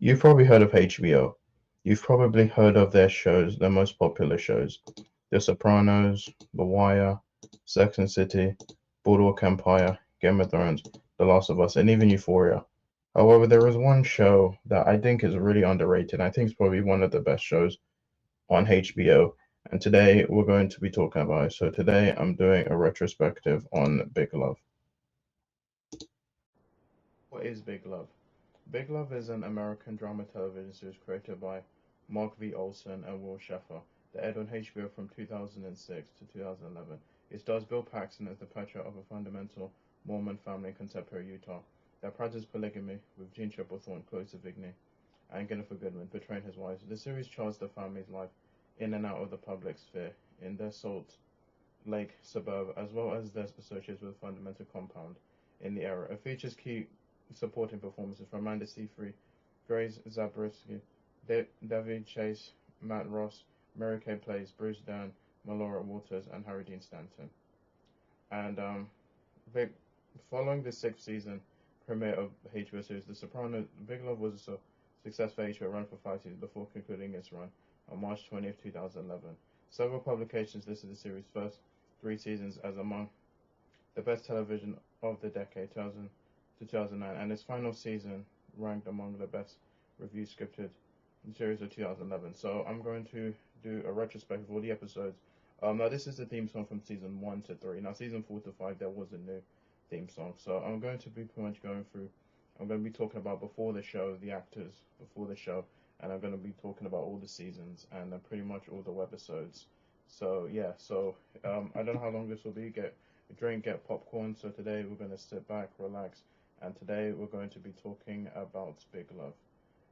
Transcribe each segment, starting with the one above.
You've probably heard of HBO. You've probably heard of their shows, their most popular shows. The Sopranos, The Wire, Sex and City, Boardwalk Empire, Game of Thrones, The Last of Us, and even Euphoria. However, there is one show that I think is really underrated. I think it's probably one of the best shows on HBO. And today we're going to be talking about it. So today I'm doing a retrospective on Big Love. What is Big Love? Big Love is an American drama television series created by Mark V. Olson and Will Sheffer that aired on HBO from 2006 to 2011. It stars Bill Paxton as the patriarch of a fundamental Mormon family in contemporary Utah that practices polygamy, with Gene Triplethorne, Chloe Sevigny, and Jennifer Goodman portraying his wives. The series charts the family's life in and out of the public sphere in their Salt Lake suburb, as well as their associates with fundamental compound in the era. It features key supporting performances from Amanda Seyfried, Grace Zabriskie, David Chase, Matt Ross, Mary Kay Place, Bruce Dern, Melora Waters, and Harry Dean Stanton. And they, following the sixth season premiere of the HBO series, The Sopranos, Big Love was a successful HBO run for 5 seasons before concluding its run on March 20th, 2011. Several publications listed the series' first 3 seasons as among the best television of the decade, 2000 to 2009, and its final season ranked among the best reviewed scripted series of 2011. So I'm going to do a retrospective of all the episodes. Now this is the theme song from season 1 to 3. Now season 4 to 5 there was a new theme song. So I'm going to be pretty much going through. I'm going to be talking about before the show, the actors before the show, and I'm going to be talking about all the seasons and pretty much all the webisodes. So yeah, I don't know how long this will be. Get a drink, get popcorn. So today we're going to sit back, relax, and today we're going to be talking about Big Love.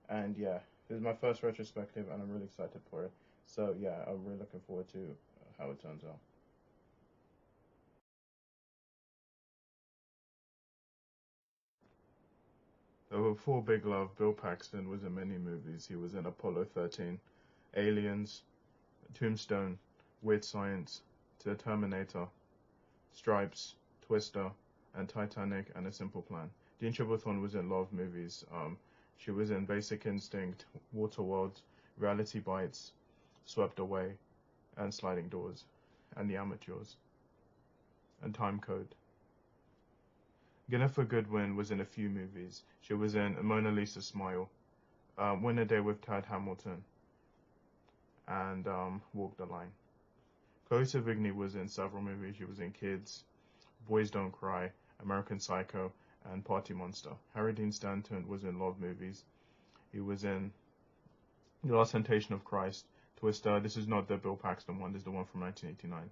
And yeah, this is my first retrospective, and I'm really excited for it. So yeah, I'm really looking forward to how it turns out. So before Big Love, Bill Paxton was in many movies. He was in Apollo 13, Aliens, Tombstone, Weird Science, The Terminator, Stripes, Twister, and Titanic, and A Simple Plan. Jean Triplethorne was in a lot of movies. She was in Basic Instinct, Waterworld, Reality Bites, Swept Away, and Sliding Doors, and The Amateurs, and Time Code. Jennifer Goodwin was in a few movies. She was in Mona Lisa Smile, Win a Day with Tad Hamilton, and Walk the Line. Chloe Sevigny was in several movies. She was in Kids, Boys Don't Cry, American Psycho, and Party Monster. Harry Dean Stanton was in a lot of movies. He was in The Last Temptation of Christ, Twister. This is not the Bill Paxton one. This is the one from 1989.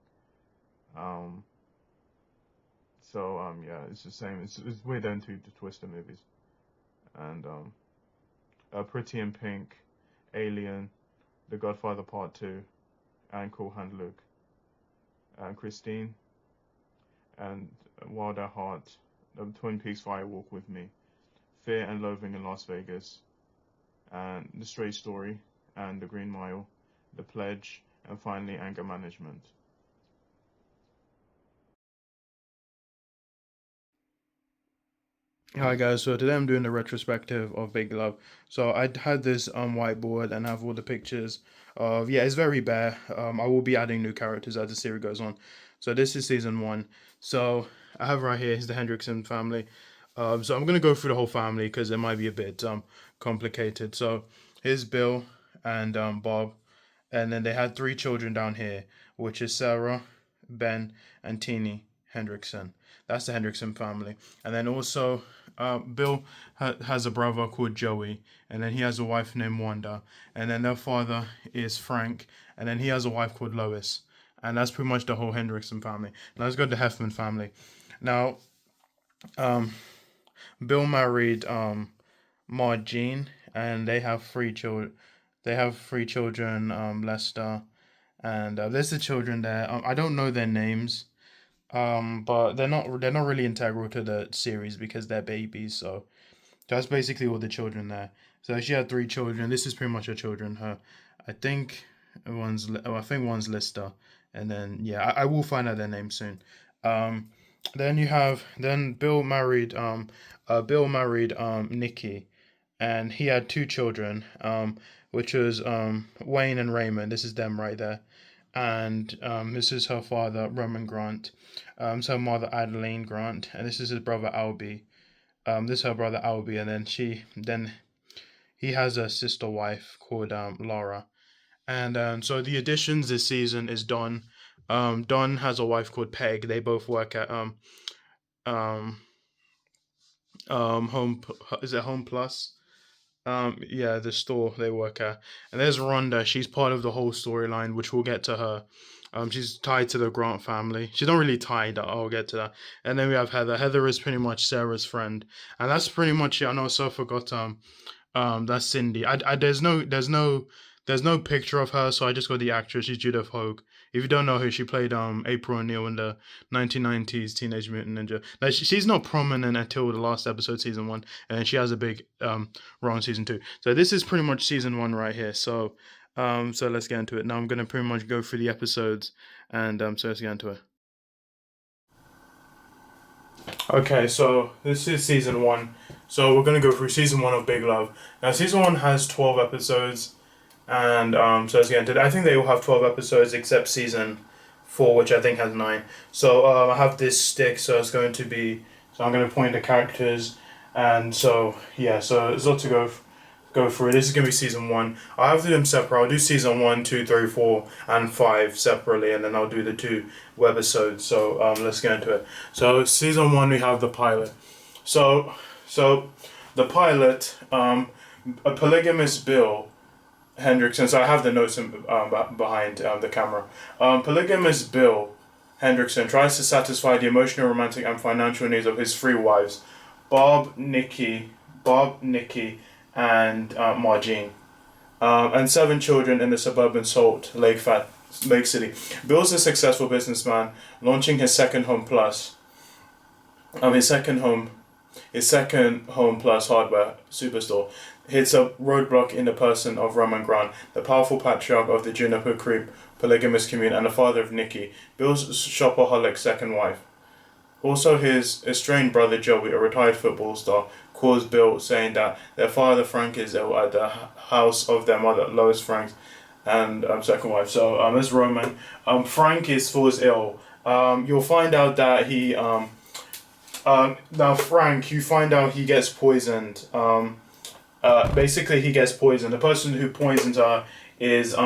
Yeah, it's the same. It's way down to the Twister movies. And Pretty in Pink, Alien, The Godfather Part 2, and Cool Hand Luke, and Christine, and Wild at Heart, Twin Peaks Fire Walk with Me, Fear and Loathing in Las Vegas, and The Straight Story, and The Green Mile, The Pledge, and finally Anger Management. Hi guys, so today I'm doing a retrospective of Big Love. So I had this whiteboard and have all the pictures of, yeah, it's very bare. I will be adding new characters as the series goes on. So this is season 1. So I have right here is the Hendrickson family. So I'm gonna go through the whole family because it might be a bit complicated. So here's Bill and Bob, and then they had 3 children down here, which is Sarah, Ben, and Teeny Hendrickson. That's the Hendrickson family. And then also, Bill has a brother called Joey, and then he has a wife named Wanda, and then their father is Frank, and then he has a wife called Lois. And that's pretty much the whole Hendrickson family. Now let's go to the Heffman family. Now, um, Bill married Ma Jean, and they have 3 children. They have 3 children, Lester, and there's the children there. I don't know their names, but they're not really integral to the series because they're babies. So that's basically all the children there. So she had 3 children. This is pretty much her children. I think one's Lister, and then yeah, I will find out their name soon. Um, then Bill married Nikki, and he had two children, which was Wayne and Raymond. This is them right there, and this is her father, Roman Grant. So her mother, Adeline Grant, and this is his brother Albie. This is her brother Albie, and then he has a sister wife called Laura. And so the additions this season is Don. Don has a wife called Peg. They both work at um Home. Is it Home Plus? Yeah, the store they work at. And there's Rhonda. She's part of the whole storyline, which we'll get to her. She's tied to the Grant family. She's not really tied. I'll get to that. And then we have Heather. Heather is pretty much Sarah's friend, and that's pretty much it. I know, so I forgot. That's Cindy. There's no picture of her, so I just got the actress. She's Judith Hogue. If you don't know who, she played April O'Neil in the 1990s Teenage Mutant Ninja. Like, she's not prominent until the last episode, season one, and she has a big role in season two. So this is pretty much season one right here. So let's get into it. Now I'm gonna pretty much go through the episodes, and so let's get into it. Okay, so this is season one. So we're gonna go through season one of Big Love. Now season one has 12 episodes, and so let's get into it. I think they all have 12 episodes except season four, which I think has 9. So I have this stick, so it's going to be. So I'm gonna point the characters, and so yeah, so there's a lot to go through. This is gonna be season one. I have to do them separate. I'll do season 1, 2, 3, 4, and 5 separately, and then I'll do the 2 webisodes. So let's get into it. So season 1, we have the pilot. So the pilot, a polygamous Bill Hendrickson. So I have the notes behind the camera. Polygamous Bill Hendrickson tries to satisfy the emotional, romantic, and financial needs of his 3 wives, Bob, Nikki, and Margene, and 7 children in the suburban Salt Lake City. Bill's a successful businessman, launching his second home plus, his second home plus hardware superstore. Hits a roadblock in the person of Roman Grant, the powerful patriarch of the Juniper Creek polygamous community and the father of Nikki, Bill's shopaholic second wife. Also, his estranged brother Joey, a retired football star, calls Bill, saying that their father Frank is ill at the house of their mother Lois Franks and second wife. So as Roman, Frank falls ill. You'll find out that he now Frank, you find out he gets poisoned. Basically he gets poisoned. The person who poisons her is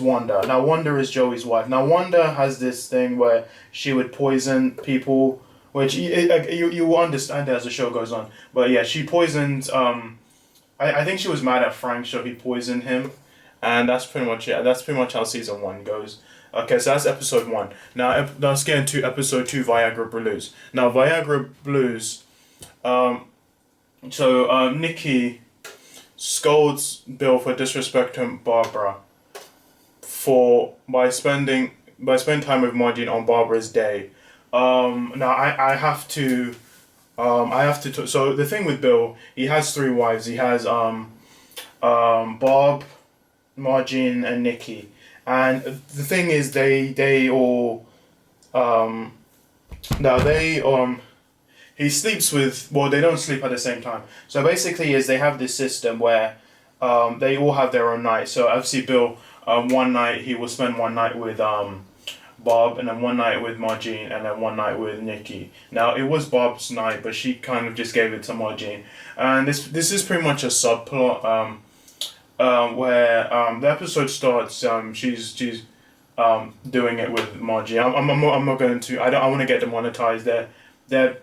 Wanda. Now Wanda is Joey's wife. Now Wanda has this thing where she would poison people, which you will understand as the show goes on. But yeah, she poisoned. I think she was mad at Frank, so he poisoned him, and that's pretty much it. That's pretty much how season 1 goes. Okay, so that's episode 1. Now let's get into episode 2, Viagra Blues. Now Viagra Blues. Nikki scolds Bill for disrespecting Barbara by spending time with Margene on Barbara's day. Now I have to so the thing with Bill, he has 3 wives. He has Bob, Margene, and Nikki. And the thing is, they all he sleeps with, well, they don't sleep at the same time. So basically they have this system where they all have their own night. So obviously Bill, one night he will spend one night with Bob, and then one night with Margene, and then one night with Nikki. Now it was Bob's night, but she kind of just gave it to Margene. And this is pretty much a subplot where the episode starts. She's doing it with Margene. I'm not going to. I want to get demonetized. They're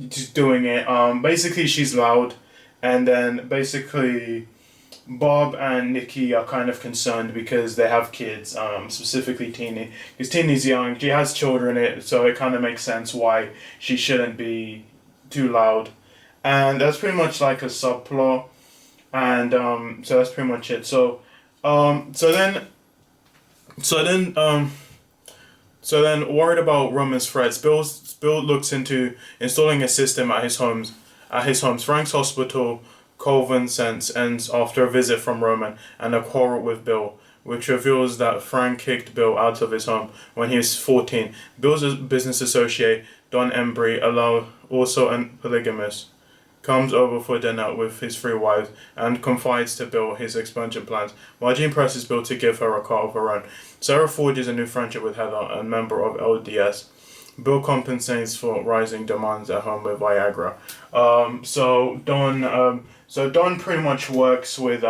just doing it. Basically she's loud, and then basically Bob and Nikki are kind of concerned because they have kids, specifically Teeny. Because Teeny's young, she has children, so it kind of makes sense why she shouldn't be too loud. And that's pretty much like a subplot. And so that's pretty much it. So then worried about Roman's threats, Bill looks into installing a system at his homes. Frank's hospital convalescence ends after a visit from Roman and a quarrel with Bill, which reveals that Frank kicked Bill out of his home when he was 14. Bill's business associate, Don Embry, also a polygamist, comes over for dinner with his three wives and confides to Bill his expansion plans. Margene presses Bill to give her a car of her own. Sarah forges a new friendship with Heather, a member of LDS. Bill compensates for rising demands at home with Viagra. So Don pretty much works with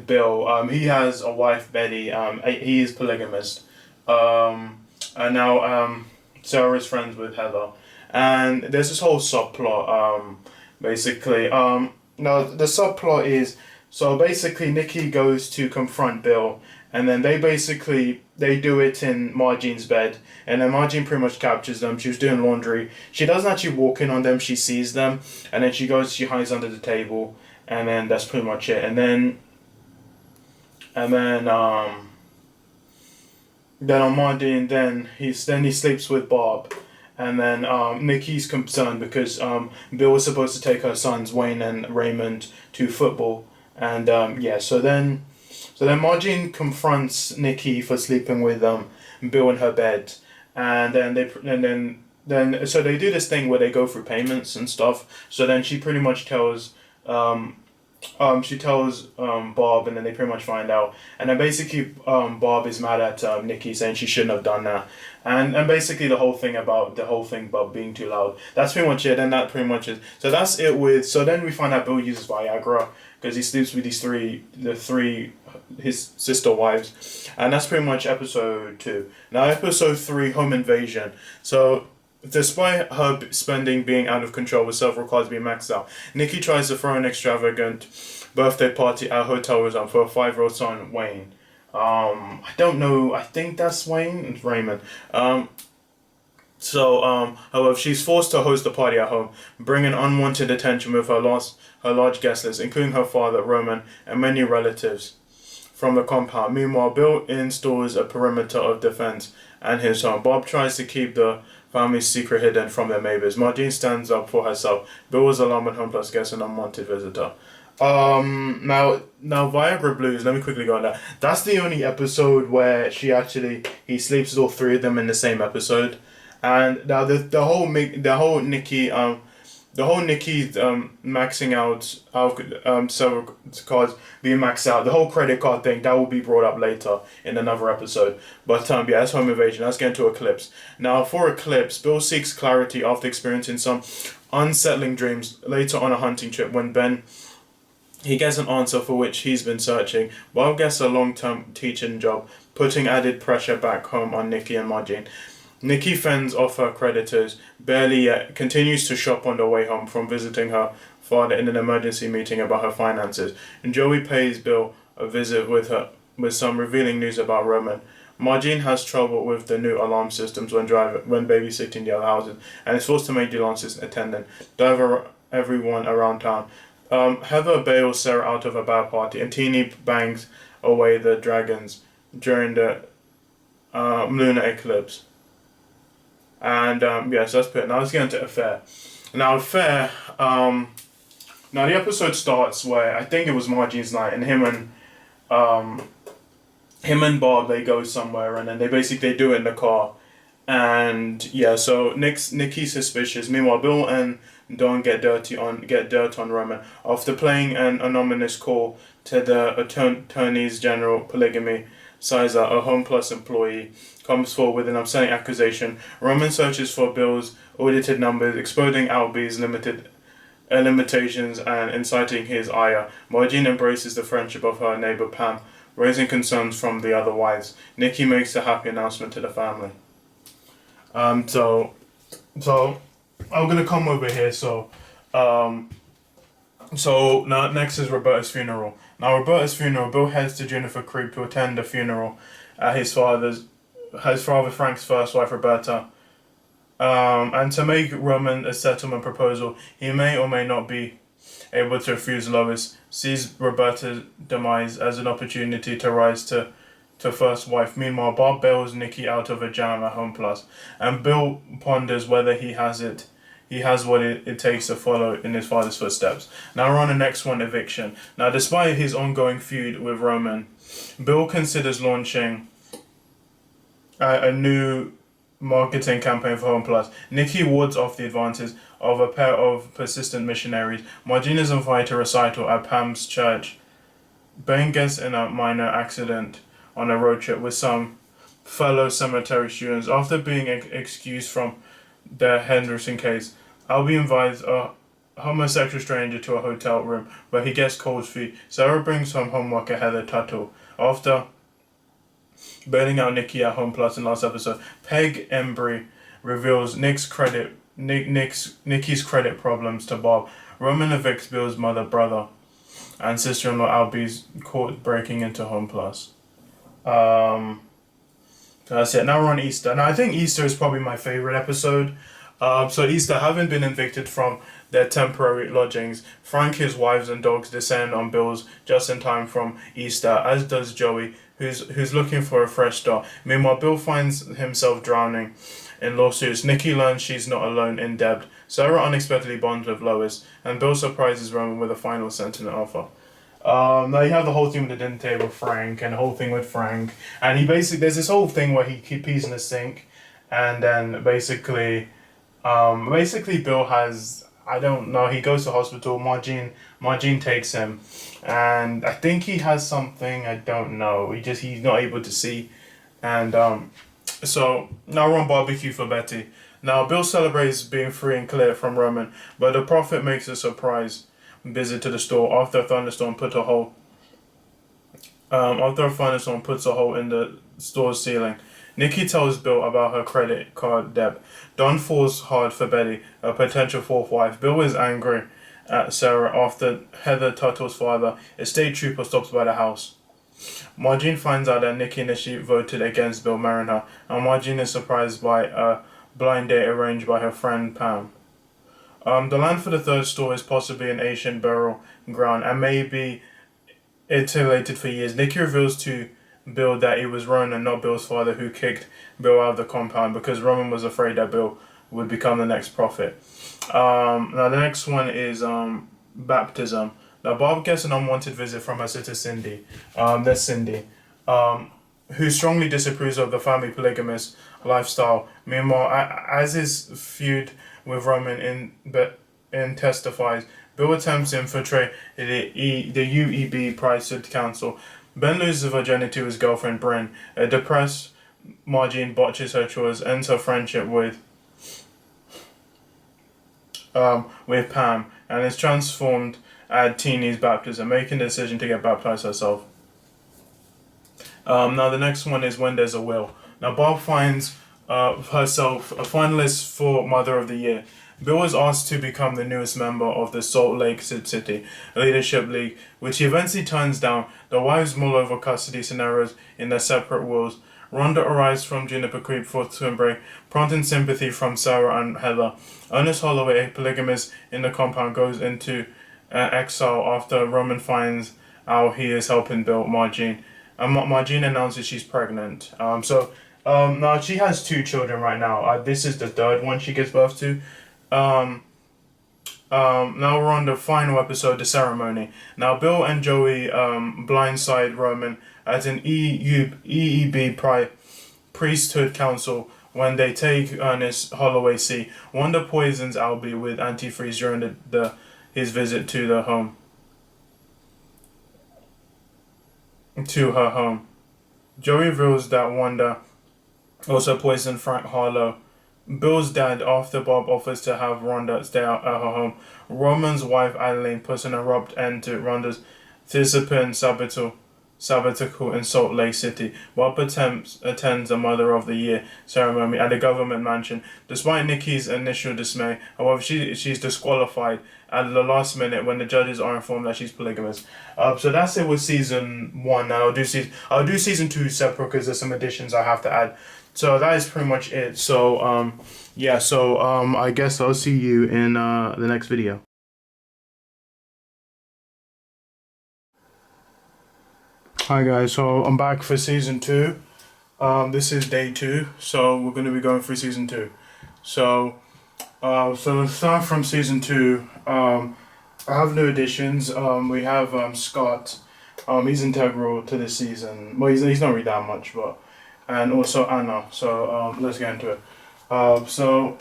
Bill. He has a wife, Betty. He is polygamist. And now Sarah is friends with Heather, and there's this whole subplot. Basically, now the subplot is, so basically Nikki goes to confront Bill, and then they do it in Margene's bed, and then Margene pretty much captures them. She was doing laundry. She doesn't actually walk in on them. She sees them, and then she hides under the table, and then that's pretty much it. Then on Margene, he sleeps with Bob, and then Nikki's concerned because Bill was supposed to take her sons Wayne and Raymond to football, and so then Margene confronts Nikki for sleeping with Bill in her bed, and so they do this thing where they go through payments and stuff. So then she pretty much tells Bob, and then they pretty much find out, and then basically Bob is mad at Nikki, saying she shouldn't have done that, and basically the whole thing about Bob being too loud. That's pretty much it, and that pretty much is, so that's it with. So then we find out Bill uses Viagra because he sleeps with his sister wives, and that's pretty much episode 2. Now episode 3, home invasion. So despite her spending being out of control with several cards being maxed out, Nikki tries to throw an extravagant birthday party at a hotel resort for a 5-year-old son, Wayne. I don't know. I think that's Wayne. It's Raymond. However, she's forced to host the party at home, bringing unwanted attention with her large guest list, including her father, Roman, and many relatives from the compound. Meanwhile, Bill installs a perimeter of defense and his home. Bob tries to keep the family's secret hidden from their neighbors. Margene stands up for herself. Bill was alarmed when Home Plus gets an unwanted visitor. Now Viagra Blues, let me quickly go on that. That's the only episode where he sleeps with all 3 of them in the same episode. And now the whole Nikki maxing out several cards being maxed out, the whole credit card thing, that will be brought up later in another episode. But that's home invasion. Let's get into Eclipse. Now for Eclipse, Bill seeks clarity after experiencing some unsettling dreams later on a hunting trip when he gets an answer for which he's been searching. Bob gets a long-term teaching job, putting added pressure back home on Nikki and Margene. Nikki fends off her creditors, barely yet continues to shop on the way home from visiting her father in an emergency meeting about her finances. And Joey pays Bill a visit with some revealing news about Roman. Margene has trouble with the new alarm systems when babysitting the other houses, and is forced to make the alarm system attendant drive everyone around town. Heather bails Sarah out of a bad party, and Teeny bangs away the dragons during the lunar eclipse. And so that's it. Now let's get into Affair. Now now the episode starts where I think it was Margene's night, and him and Bob, they go somewhere, and then they do it in the car. And so Nikki's suspicious. Meanwhile, Bill and Don get dirt on Roman after playing an anonymous call to the Attorney's General Polygamy Sizer, a Home Plus employee, comes forward with an upsetting accusation. Roman searches for Bill's audited numbers, exposing Albie's limitations and inciting his ire. Margene embraces the friendship of her neighbor Pam, raising concerns from the other wives. Nikki makes a happy announcement to the family. So I'm gonna come over here. So now next is Roberta's funeral. Now Roberta's funeral, Bill heads to Juniper Creek to attend the funeral at his father Frank's first wife, Roberta. And to make Roman a settlement proposal, he may or may not be able to refuse. Lois sees Roberta's demise as an opportunity to rise to first wife. Meanwhile, Bob bails Nikki out of a jam at Home Plus, and Bill ponders whether he has what it takes to follow in his father's footsteps. Now we're on the next one, eviction. Now, despite his ongoing feud with Roman, Bill considers launching a new marketing campaign for Home Plus. Nikki wards off the advances of a pair of persistent missionaries. Margine is invited to recital at Pam's church. Ben gets in a minor accident on a road trip with some fellow cemetery students. After being excused from the Henderson case, Albie invites a homosexual stranger to a hotel room where he gets cold feet. Sarah brings home homework at Heather Tuttle. After bailing out Nikki at Home Plus in last episode, Peg Embry reveals Nikki's credit problems to Bob. Roman evicts Bill's mother, brother, and sister-in-law Albie's caught breaking into Home Plus. That's it. Now we're on Easter. Now I think Easter is probably my favorite episode. So Easter, having been evicted from their temporary lodgings, Frank, his wives and dogs descend on Bill's just in time from Easter, as does Joey, who's looking for a fresh start. Meanwhile, Bill finds himself drowning in lawsuits. Nikki learns she's not alone in debt. Sarah unexpectedly bonds with Lois, and Bill surprises Roman with a final sentence offer. Now you have the whole thing with the dinner table, Frank, and the whole thing with Frank, and he basically there's this whole thing where he pees in the sink, and then basically Bill has, I don't know, he goes to hospital. Margine takes him, and I think he has something, I don't know. He's not able to see, and so now we're on barbecue for Betty. Now Bill celebrates being free and clear from Roman, but the prophet makes a surprise visit to the store after a thunderstorm puts a hole in the store's ceiling. Nikki tells Bill about her credit card debt. Don falls hard for Betty, a potential fourth wife. Bill is angry at Sarah after Heather Tuttle's father, a state trooper, stops by the house. Margine finds out that Nikki initially voted against Bill marrying her, and Margine is surprised by a blind date arranged by her friend Pam. The land for the third store is possibly an ancient burial ground and may be iterated for years. Nikki reveals to Bill that it was Ronan, not Bill's father, who kicked Bill out of the compound because Roman was afraid that Bill would become the next prophet. Now the next one is baptism. Now Bob gets an unwanted visit from her sister Cindy. That's Cindy, who strongly disapproves of the family polygamous lifestyle. Meanwhile, as his feud with Roman testifies, Bill attempts to infiltrate the UEB priesthood council. Ben loses virginity to his girlfriend Bryn. A depressed Margine botches her chores, ends her friendship with Pam, and is transformed at Teeny's baptism, making the decision to get baptized herself. Now the next one is When There's a Will. Now Bob finds herself a finalist for Mother of the Year. Bill was asked to become the newest member of the Salt Lake City Leadership League, which he eventually turns down. The wives mull over custody scenarios in their separate wills. Rhonda arrives from Juniper Creek for swim break, prompting sympathy from Sarah and Heather. Ernest Holloway, a polygamist in the compound, goes into exile after Roman finds out he is helping Bill Margine. Margine announces she's pregnant. Now she has 2 children right now. This is the third one she gives birth to. Now we're on the final episode, the ceremony. Now Bill and Joey blindside Roman at an EEB priesthood council when they take Ernest Holloway seat. Wanda poisons Albie with antifreeze during his visit to her home. Joey reveals that Wanda also poisoned Frank Harlow, Bill's dad, after Bob offers to have Rhonda stay out at her home. Roman's wife Adeline puts an abrupt end to Rhonda's discipline sabbatical in Salt Lake City. Bob attends the Mother of the Year ceremony at the government mansion. Despite Nikki's initial dismay, however, she's disqualified at the last minute when the judges are informed that she's polygamous. So that's it with season 1. Now I'll do season 2 separate because there's some additions I have to add. So that is pretty much it. So I guess I'll see you in the next video. Hi guys, so I'm back for season 2. This is day 2, so we're going to be going through season 2. So let's start from season 2. I have new additions. We have Scott. He's integral to this season. Well, he's not really that much, but and also Anna. So let's get into it. So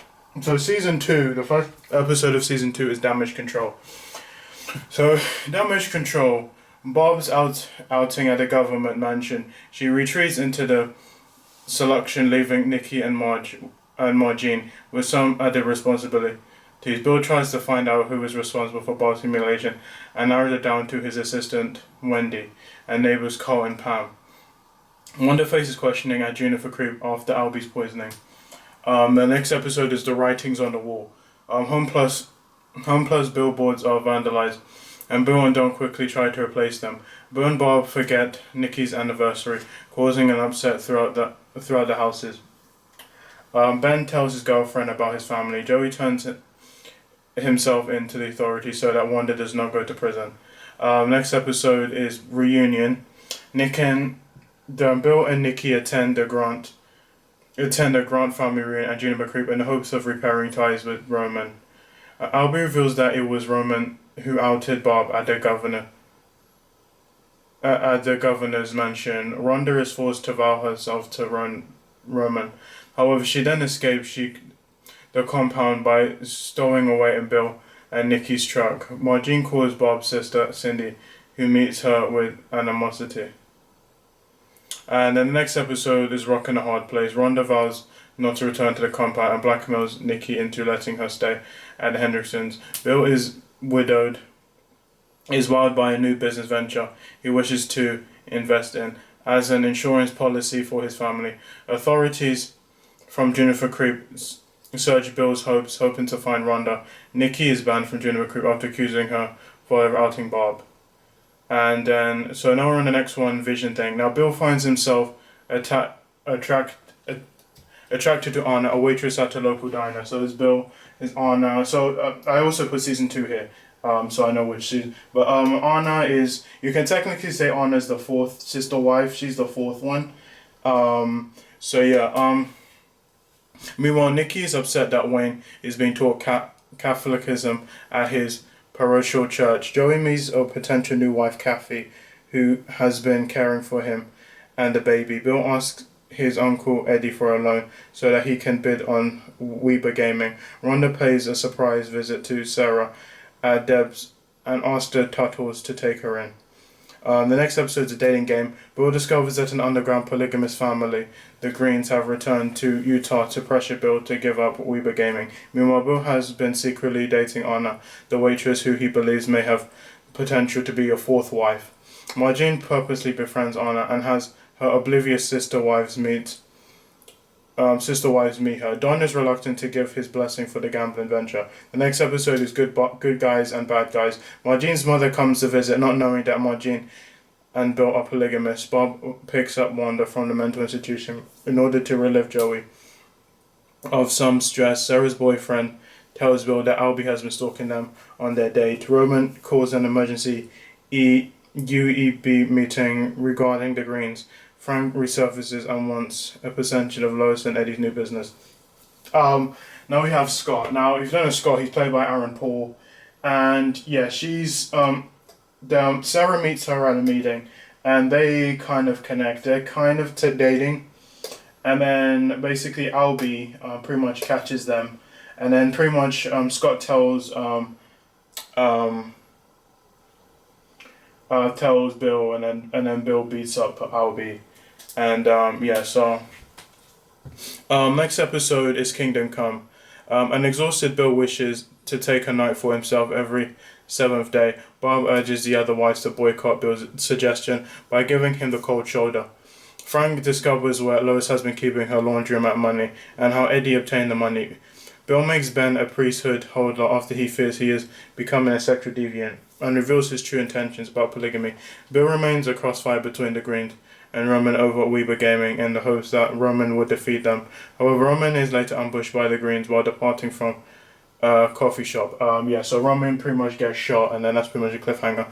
season 2, the first episode of season 2 is Damage Control. So Damage Control. Bob's outing at the government mansion. She retreats into the selection, leaving Nikki and Margene with some added responsibility. Bill tries to find out who is responsible for Bob's humiliation and narrows it down to his assistant Wendy and neighbors Carl and Pam. Wanda faces questioning at Juniper Creep after Albie's poisoning. The next episode is The Writings on the Wall. Home Plus billboards are vandalized, and Bill and Don quickly try to replace them. Bill and Bob forget Nikki's anniversary, causing an upset throughout the houses. Ben tells his girlfriend about his family. Joey turns himself into the authorities so that Wanda does not go to prison. Next episode is Reunion. Bill and Nikki attend a Grant family reunion at Juniper Creek in the hopes of repairing ties with Roman. Albie reveals that it was Roman who outed Bob at the governor's mansion. Rhonda is forced to vow herself to Roman. However, she then escapes the compound by stowing away in Bill and Nikki's truck. Margene calls Bob's sister Cindy, who meets her with animosity. And then the next episode is Rock in a Hard Place. Rhonda vows not to return to the compound and blackmails Nikki into letting her stay at the Hendricksons. Bill is widowed, is wowed by a new business venture he wishes to invest in as an insurance policy for his family. Authorities from Juniper Creek search Bill's hoping to find Rhonda. Nikki is banned from Juniper Creek after accusing her for outing Bob. And then, so now we're on the next one, Vision thing. Now Bill finds himself attracted to Anna, a waitress at a local diner. So it's Bill, is Anna. So I also put season 2 here, so I know which season. But Anna is, you can technically say Anna is the 4th sister wife. She's the 4th one. So yeah. Meanwhile, Nikki is upset that Wayne is being taught Catholicism at his parochial church. Joey meets a potential new wife, Kathy, who has been caring for him and the baby. Bill asks his uncle Eddie for a loan so that he can bid on Weber Gaming. Rhonda pays a surprise visit to Sarah at Deb's and asks the Tuttles to take her in. The next episode is a dating game. Bill discovers that an underground polygamous family, the Greens, have returned to Utah to pressure Bill to give up Weber Gaming. Meanwhile, Bill has been secretly dating Anna, the waitress who he believes may have potential to be a 4th wife. Margene purposely befriends Anna and has her oblivious sister wives meet her. Don is reluctant to give his blessing for the gambling venture. The next episode is Good Guys and Bad Guys. Margene's mother comes to visit, not knowing that Margene and Bill are polygamous. Bob picks up Wanda from the mental institution in order to relieve Joey of some stress. Sarah's boyfriend tells Bill that Albie has been stalking them on their date. Roman calls an emergency UEB meeting regarding the Greens. Frank resurfaces and wants a percentage of Lois and Eddie's new business. Now we have Scott. Now, if you don't know Scott, he's played by Aaron Paul. And yeah, she's Sarah meets her at a meeting and they kind of connect. They're kind of dating. And then basically Albie pretty much catches them. And then pretty much Scott tells Bill, and then Bill beats up Albie. And next episode is Kingdom Come. An exhausted Bill wishes to take a night for himself every 7th day. Bob urges the other wives to boycott Bill's suggestion by giving him the cold shoulder. Frank discovers where Lois has been keeping her laundromat money and how Eddie obtained the money. Bill makes Ben a priesthood holder after he fears he is becoming a sexual deviant and reveals his true intentions about polygamy. Bill remains a crossfire between the Greens and Roman over Weber Gaming in the hopes that Roman would defeat them. However, Roman is later ambushed by the Greens while departing from a coffee shop. So Roman pretty much gets shot, and then that's pretty much a cliffhanger.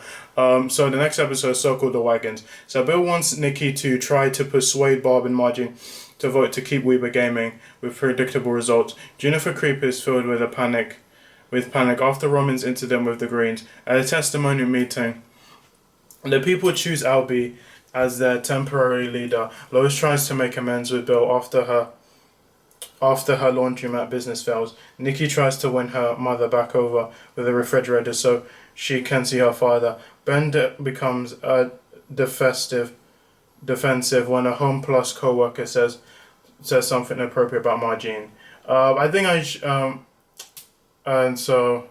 So the next episode is so-called The Wagons. So Bill wants Nikki to try to persuade Bob and Margene to vote to keep Weber Gaming with predictable results. Juniper Creep is filled with panic after Roman's incident with the Greens. At a testimonial meeting, the people choose Albie as their temporary leader. Lois tries to make amends with Bill after her laundromat business fails. Nikki tries to win her mother back over with a refrigerator so she can see her father. Ben becomes defensive defensive when a Home Plus co-worker says something inappropriate about Margene. I think I sh- and so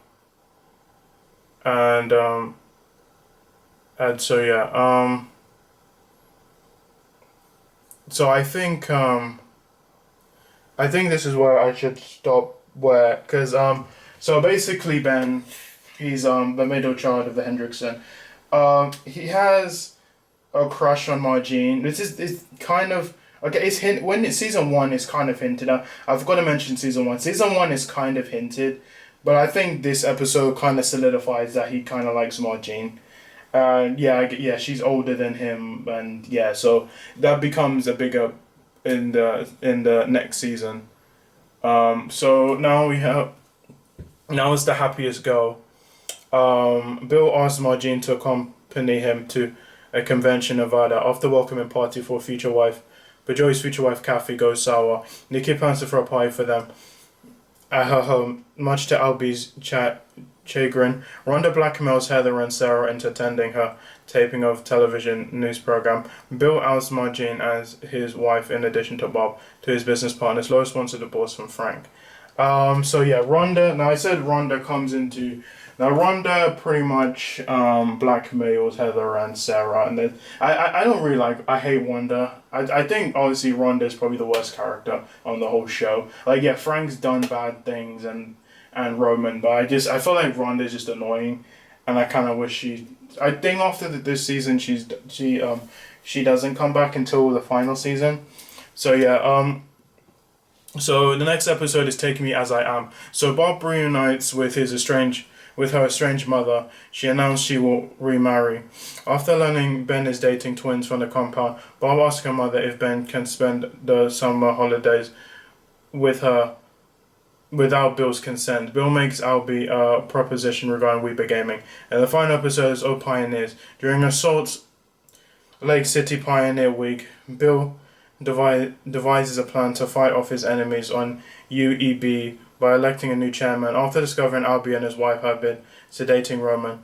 and and so yeah so I think this is where I should stop, where because so basically Ben, he's the middle child of the Hendrickson. He has a crush on Margene. This is it's kind of okay. It's hint when it's season one. It's kind of hinted at. I've got to mention season one. Season one is kind of hinted, but I think this episode kind of solidifies that he kind of likes Margene. Yeah, yeah, she's older than him, and yeah, so that becomes a bigger in the next season. So now we have now is the happiest girl. Bill asks Margene to accompany him to a convention in Nevada after welcoming party for future wife. But Joey's future wife Kathy goes sour. Nikki plans to throw a party for them at her home, much to Albie's chagrin. Rhonda blackmails Heather and Sarah into attending her taping of television news program. Bill outs Margene as his wife in addition to Bob to his business partners. Lois wants a divorce from Frank. So yeah, Rhonda. Now I said Rhonda comes into. Now Rhonda pretty much blackmails Heather and Sarah, and then I don't really like. I hate Rhonda. I think obviously Rhonda is probably the worst character on the whole show. Like yeah, Frank's done bad things and Roman, but I feel like Rhonda is just annoying, and I kind of wish she. I think after this season she doesn't come back until the final season. So yeah So the next episode is Take Me As I Am. So Bob reunites with her estranged mother. She announced she will remarry. After learning Ben is dating twins from the compound, Bob asks her mother if Ben can spend the summer holidays with her without Bill's consent. Bill makes Albie a proposition regarding Weeper Gaming. And the final episode is Oh Pioneers. During Assault Lake City Pioneer Week, Bill devises a plan to fight off his enemies on UEB by electing a new chairman. After discovering Albie and his wife have been sedating Roman,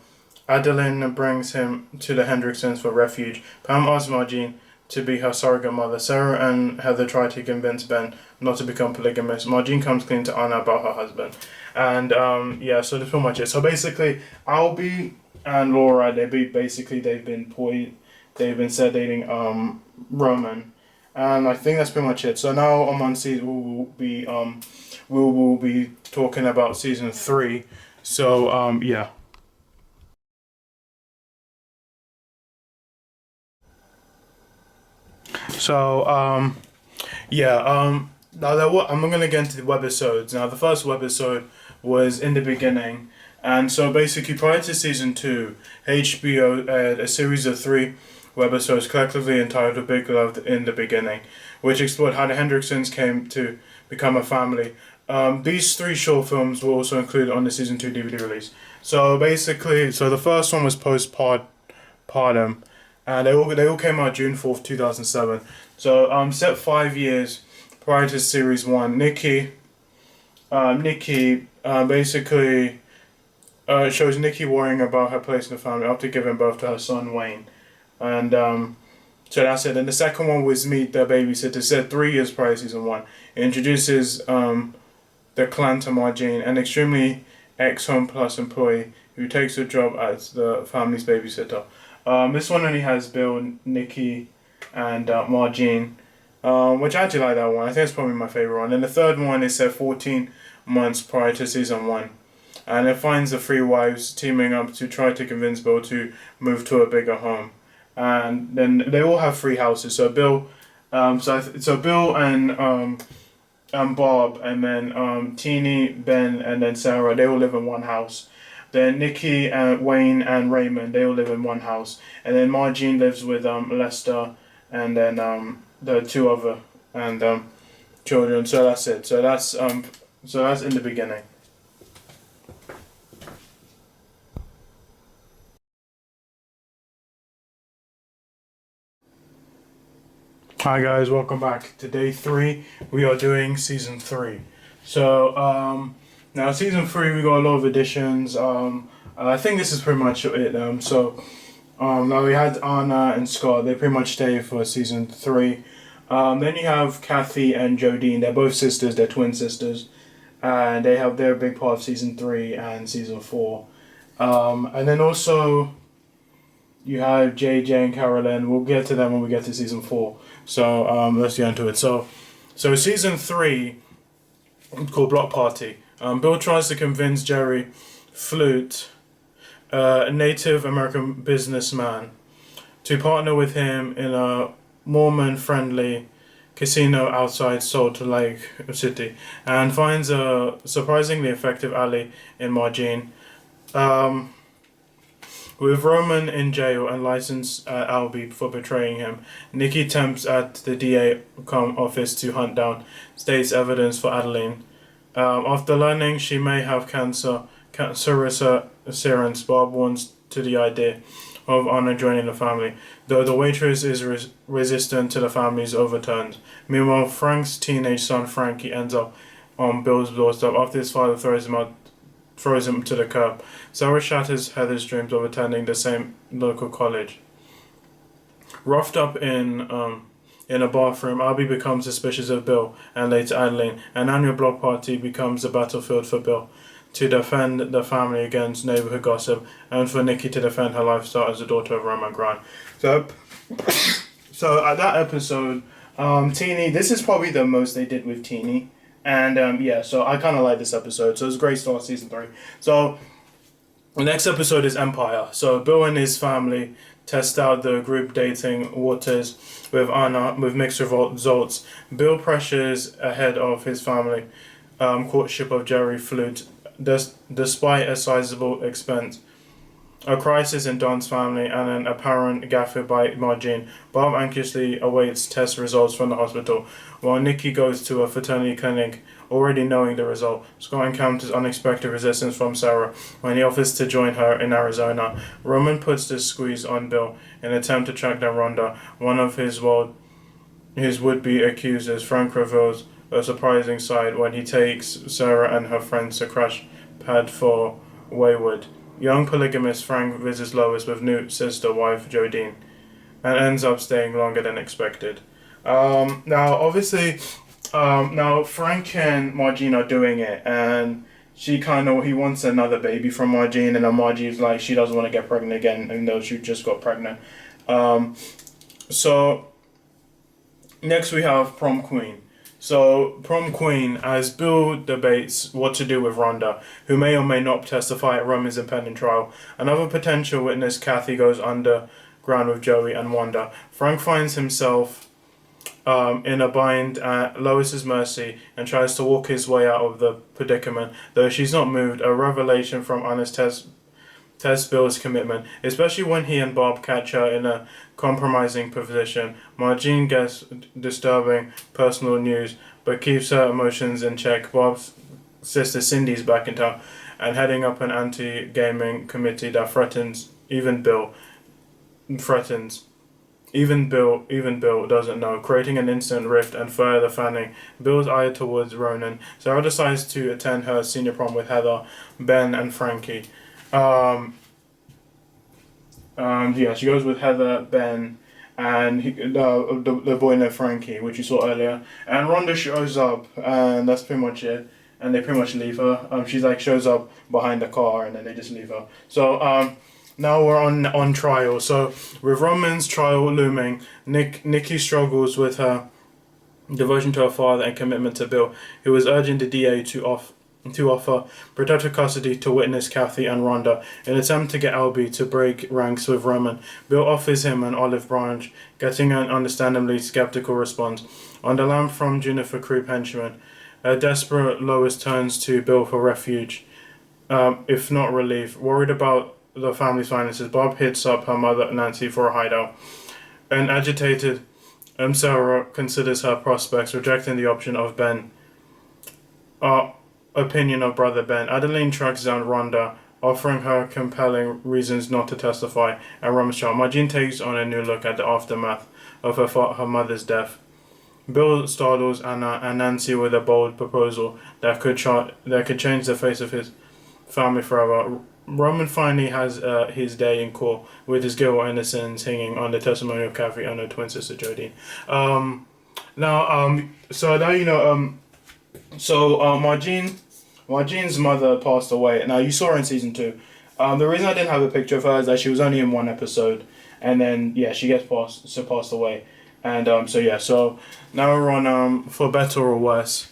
Adeline brings him to the Hendricksons for refuge. Pam asks Margene to be her surrogate mother. Sarah and Heather try to convince Ben not to become polygamous. Margene comes clean to Anna about her husband. And yeah, so that's pretty much it. So basically, Albie and Laura, they've been sedating Roman. And I think that's pretty much it. So now I'm on season. We will be talking about season 3. So yeah. So yeah now I'm gonna get into the webisodes. Now the first webisode was in the beginning, and so basically prior to season 2, HBO aired a series of 3 webisodes collectively entitled Big Love in the Beginning, which explored how the Hendricksons came to become a family. These 3 short films were also included on the season 2 DVD release. So basically, so the first one was postpartum, and they all came out June 4th, 2007. So set 5 years prior to series 1. Nikki basically shows Nikki worrying about her place in the family after giving birth to her son Wayne. And so that's it. And the second one was Meet the Babysitter, set 3 years prior to season 1. It introduces the clan to Margene, an extremely ex-Home Plus employee who takes a job as the family's babysitter. This one only has Bill, Nikki, and Margene, which I actually like that one. I think it's probably my favorite one. And the third one is set 14 months prior to season 1. And it finds the 3 wives teaming up to try to convince Bill to move to a bigger home. And then they all have 3 houses. So Bill, so Bill and Bob, and then Teeny, Ben, and then Sarah, they all live in one house. Then Nikki, Wayne, and Raymond, they all live in one house. And then Margene lives with Lester, and then the 2 other children. So that's it. So that's in the beginning. Hi guys, welcome back to day 3. We are doing season 3. So now season 3 we got a lot of additions. I think this is pretty much it. Now we had Anna and Scott. They pretty much stay for season 3. Then you have Kathy and Jodine. They're both sisters. They're twin sisters, and they're a big part of season 3 and season 4. And then also you have JJ and Carolyn. We'll get to them when we get to season 4. So let's get into it. So season 3, called Block Party. Bill tries to convince Jerry Flute, a Native American businessman, to partner with him in a Mormon-friendly casino outside Salt Lake City, and finds a surprisingly effective ally in Margene. With Roman in jail and licensed Albie for betraying him, Nikki tempts at the DA office to hunt down state's evidence for Adeline. After learning she may have cancerous serums, Bob warns to the idea of Anna joining the family, though the waitress is resistant to the family's overturns. Meanwhile, Frank's teenage son Frankie ends up on Bill's doorstep after his father throws him to the curb. Sarah shatters Heather's dreams of attending the same local college. Roughed up in a bathroom, Albie becomes suspicious of Bill and later Adeline. An annual block party becomes a battlefield for Bill to defend the family against neighborhood gossip, and for Nikki to defend her lifestyle as the daughter of Roman Grant. So at that episode, Teenie, this is probably the most they did with Teenie. And so I kind of like this episode. So it was a great start to season 3. So the next episode is Empire. So Bill and his family test out the group dating waters with Anna with mixed results. Bill pressures ahead of his family courtship of Jerry Flute, despite a sizable expense. A crisis in Don's family and an apparent gaffe by Margene. Bob anxiously awaits test results from the hospital, while Nikki goes to a fertility clinic, already knowing the result. Scott encounters unexpected resistance from Sarah when he offers to join her in Arizona. Roman puts the squeeze on Bill in an attempt to track down Rhonda. One of his would-be accusers, Frank, reveals a surprising side when he takes Sarah and her friends to crash pad for Wayward. Young polygamist Frank visits Lois with new sister wife Jodine, and ends up staying longer than expected. Now Frank and Margene are doing it, and he wants another baby from Margene, and Margene's like she doesn't want to get pregnant again, even though she just got pregnant. So next we have Prom Queen. So, Prom Queen, as Bill debates what to do with Rhonda, who may or may not testify at Roman's impending trial, another potential witness, Kathy, goes underground with Joey and Wanda. Frank finds himself in a bind at Lois's mercy and tries to walk his way out of the predicament, though she's not moved. A revelation from Anna's test Bill's commitment, especially when he and Bob catch her in a compromising position. Margene gets disturbing personal news, but keeps her emotions in check. Bob's sister Cindy's back in town and heading up an anti-gaming committee that threatens even Bill doesn't know, creating an instant rift and further fanning Bill's eye towards Ronan. Sarah decides to attend her senior prom with Heather, Ben, and Frankie. She goes with Heather, Ben, and the boy named Frankie, which you saw earlier. And Rhonda shows up, and that's pretty much it. And they pretty much leave her. She's shows up behind the car, and then they just leave her. So now we're on trial. So with Roman's trial looming, Nikki struggles with her devotion to her father and commitment to Bill, who is urging the DA to offer protective custody to witness Kathy and Rhonda in an attempt to get Albie to break ranks with Roman. Bill offers him an olive branch, getting an understandably skeptical response. On the lam from Jennifer Creep henchman, a desperate Lois turns to Bill for refuge, if not relief. Worried about the family's finances, Bob hits up her mother Nancy for a hideout. An agitated Sarah considers her prospects, rejecting the option of Ben. Opinion of brother Ben. Adeline tracks down Rhonda offering her compelling reasons not to testify, and Roman's trial. Margine takes on a new look at the aftermath of her mother's death. Bill startles Anna and Nancy with a bold proposal that could change the face of his family forever. Roman finally has his day in court with his guilt or innocence hanging on the testimony of Kathy and her twin sister Jodine. So now you know. Margine's mother passed away. Now you saw her in season 2. The reason I didn't have a picture of her is that she was only in one episode, and then she gets passed away, and so now we're on for better or worse.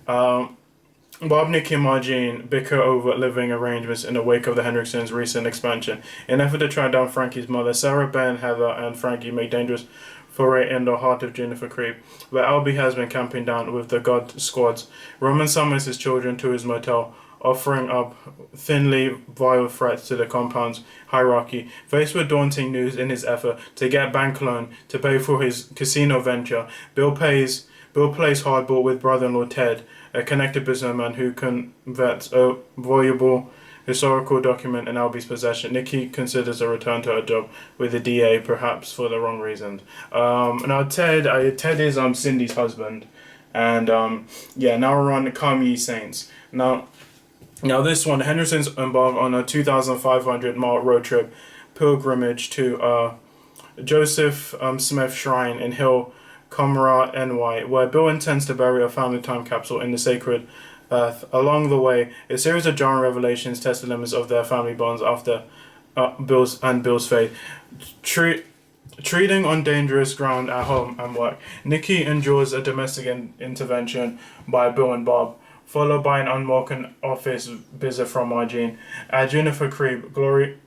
Bob, Nikki, and Margine bicker over living arrangements in the wake of the Henriksons' recent expansion. In an effort to track down Frankie's mother, Sarah, Ben, Heather, and Frankie make dangerous foray in the heart of Juniper Creek, where Albie has been camping down with the God Squads. Roman summons his children to his motel, offering up thinly veiled threats to the compound's hierarchy. Faced with daunting news in his effort to get bank loan to pay for his casino venture, Bill plays hardball with brother-in-law Ted, a connected businessman who converts a valuable historical document in Albie's possession. Nikki considers a return to her job with the DA, perhaps for the wrong reasons. Now Ted is Cindy's husband, and now we're on Come Ye Saints. Now this one, Henderson's embarked on a 2,500-mile road trip pilgrimage to Joseph Smith Shrine in Hill Comra, NY, where Bill intends to bury a family time capsule in the sacred earth. Along the way, a series of jarring revelations test the limits of their family bonds after Bill's faith. Treading on dangerous ground at home and work, Nikki endures a domestic intervention by Bill and Bob, followed by an unwelcome office visit from Margine. At Juniper Creek, Glory,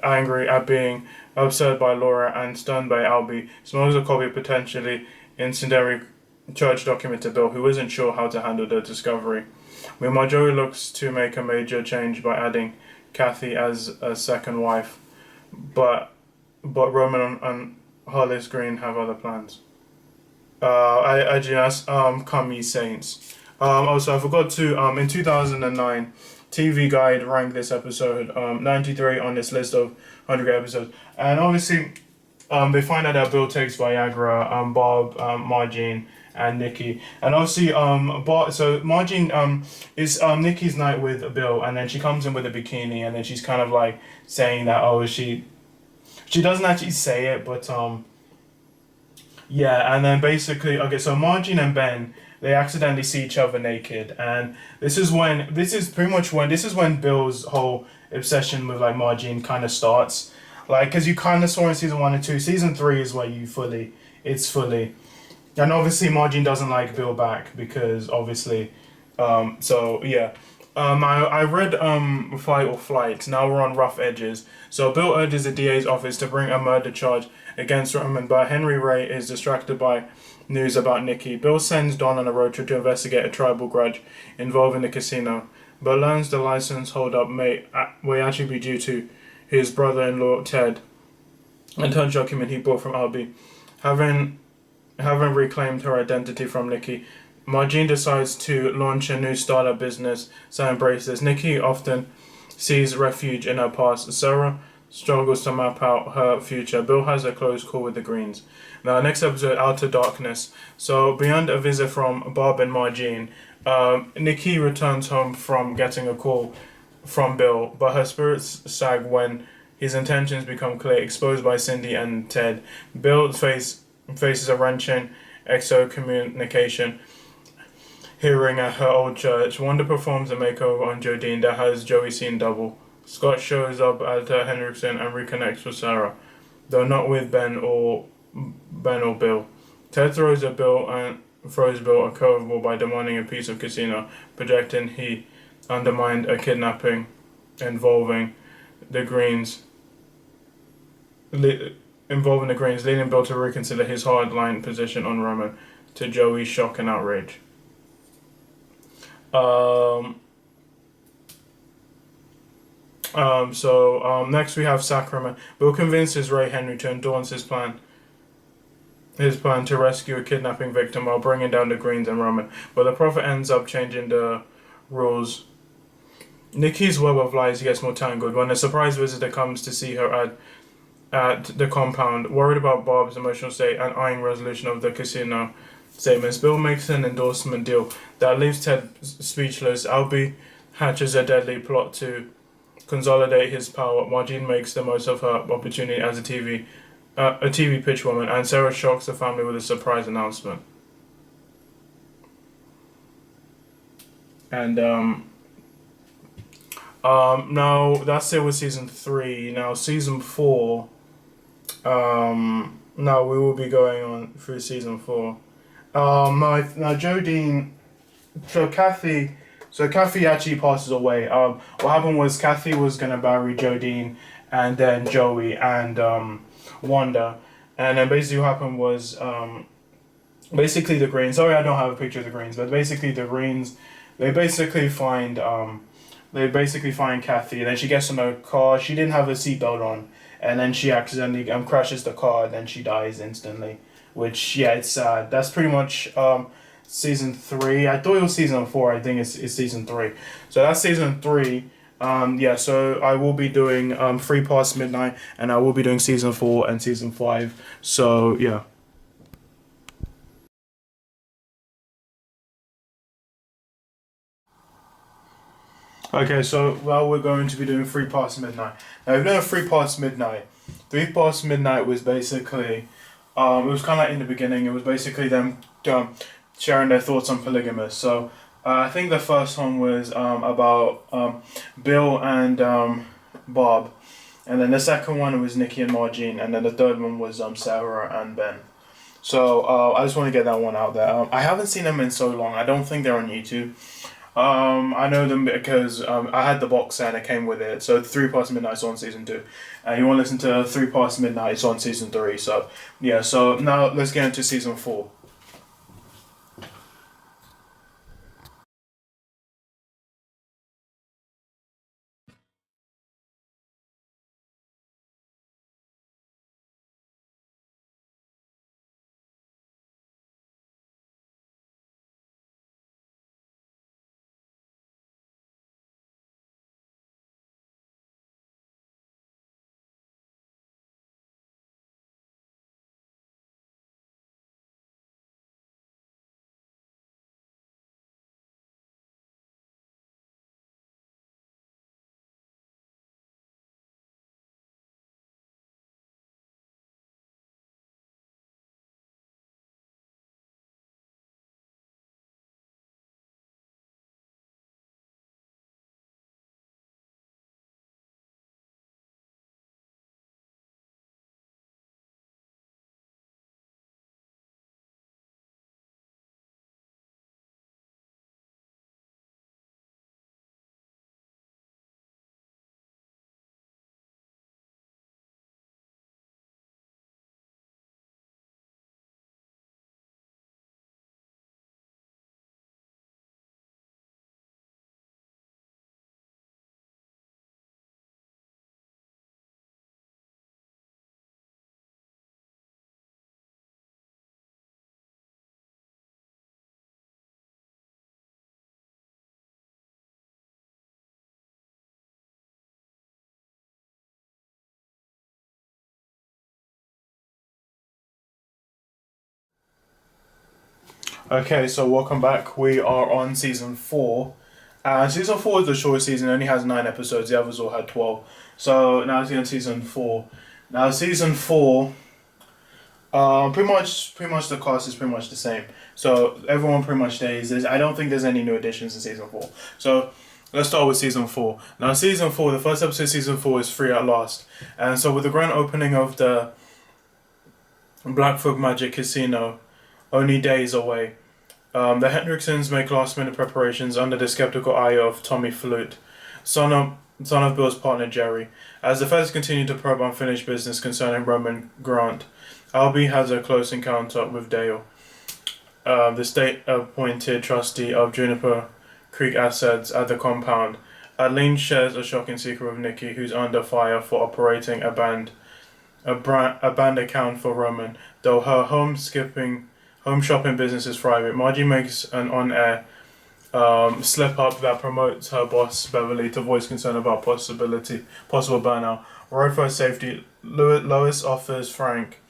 angry at being absurd by Laura and stunned by Albie, smuggled a copy of potentially incendiary church document to Bill, who isn't sure how to handle the discovery. Meanwhile, Joey looks to make a major change by adding Kathy as a second wife, but Roman and Hollis Green have other plans. Come Ye Saints. Also, I forgot to, in 2009, TV Guide ranked this episode 93 on this list of 100 episodes. And obviously, they find out that Bill takes Viagra, Bob, Margine, and Nikki. And obviously, so Margine is Nikki's night with Bill, and then she comes in with a bikini, and then she's kind of like saying that, she doesn't actually say it, but and then basically, so Margine and Ben, they accidentally see each other naked, and this is when Bill's whole obsession with like Margine kind of starts, like, because you kind of saw in season 1 and 2. Season 3 is where it's fully, and obviously Margine doesn't like Bill back because obviously, I read Fight or Flight. Now we're on Rough Edges. So Bill urges the DA's office to bring a murder charge against Roman, but Henry Ray is distracted by news about Nikki. Bill sends Don on a road trip to investigate a tribal grudge involving the casino, but learns the license holdup may actually be due to his brother-in-law Ted, a touch document he bought from Albie. Having reclaimed her identity from Nikki, Margine decides to launch a new startup business selling bracelets. Nikki often sees refuge in her past. Sarah struggles to map out her future. Bill has a close call with the Greens. Now, next episode, Outer Darkness. So, beyond a visit from Bob and Margine, Nikki returns home from getting a call from Bill, but her spirits sag when his intentions become clear, exposed by Cindy and Ted. Bill faces a wrenching excommunication hearing at her old church. Wanda performs a makeover on Jodine that has Joey seen double. Scott shows up at Henriksen and reconnects with Sarah, though not with Ben or Bill. Ted throws Bill a curveball by demanding a piece of casino, projecting he undermined a kidnapping involving the Greens, leading Bill to reconsider his hard-line position on Roman, to Joey's shock and outrage. Next we have Sacrament. Bill convinces Ray Henry to endorse his plan to rescue a kidnapping victim while bringing down the Greens and Roman, but the Prophet ends up changing the rules Nikki's web of lies gets more tangled when a surprise visitor comes to see her at the compound. Worried about Bob's emotional state and eyeing resolution of the casino statements, Bill makes an endorsement deal that leaves Ted speechless. Albie hatches a deadly plot to consolidate his power. Margene makes the most of her opportunity as a TV pitch woman, and Sarah shocks the family with a surprise announcement. And now that's it with season three. Now season four. Now we will be going on through season four. Now Jodine. So Kathy. So Kathy actually passes away. What happened was Kathy was gonna marry Jodine, and then Joey and Wanda, and then basically what happened was basically the Greens. Sorry, I don't have a picture of the Greens, but basically the Greens, they basically find Kathy, and then she gets in a car. She didn't have a seatbelt on, and then she accidentally crashes the car, and then she dies instantly. Which, yeah, it's sad. That's pretty much season three. I thought it was season four. I think it's season three. So that's season three. Yeah, so I will be doing 3 past midnight, and I will be doing season four and season five. So yeah. Okay, so well, we're going to be doing 3 past midnight. Now we've done 3 past midnight. 3 past midnight was basically, it was kind of like in the beginning. It was basically them sharing their thoughts on polygamous. So I think the first one was about Bill and Bob, and then the second one was Nikki and Margene, and then the third one was Sarah and Ben. So I just want to get that one out there. I haven't seen them in so long. I don't think they're on YouTube. I know them because I had the box set and it came with it. So 3 past midnight's on season two, and you want to listen to 3 past midnight? It's on season three. So yeah. So now let's get into season four. Okay, so welcome back. We are on season four. Season four is the shortest season. It only has 9 episodes. The others all had 12. So now it's on season four. Now season four. Pretty much the cast is pretty much the same. So everyone pretty much stays. I don't think there's any new additions in season four. So let's start with season four. Now season four, the first episode of season four is Free at Last, and so with the grand opening of the Blackfoot Magic Casino, only days away. The Hendricksons make last-minute preparations under the skeptical eye of Tommy Flute, son of Bill's partner Jerry. As the feds continue to probe unfinished business concerning Roman Grant, Albie has a close encounter with Dale, the state-appointed trustee of Juniper Creek assets at the compound. Adeline shares a shocking secret with Nikki, who's under fire for operating a band account for Roman. Though her home shopping business is thriving, Margie makes an on-air slip up that promotes her boss Beverly to voice concern about possible burnout. Road for safety, Lois offers Frank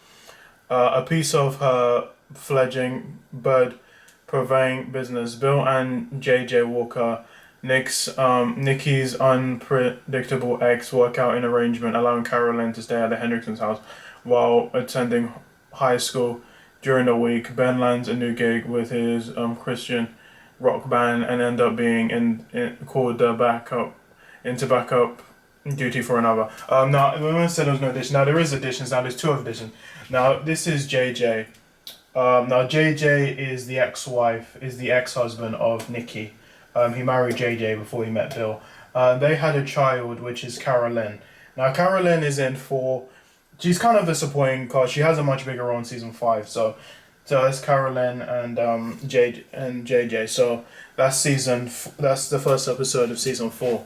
a piece of her fledgling bird purveying business. Bill and J.J. Walker, Nikki's unpredictable ex, work out an arrangement allowing Carolyn to stay at the Hendrickson's house while attending high school during the week. Ben lands a new gig with his Christian rock band and end up being called backup duty for another. Now, when I said there was no addition, now there is additions. Now there's two additions. Now this is JJ. Now JJ is the ex-wife, is the ex-husband of Nikki. He married JJ before he met Bill. They had a child, which is Carolyn. Now Carolyn is in for. She's kind of disappointing because she has a much bigger role in season 5. So it's Carolyn and JJ. So that's that's the first episode of season 4.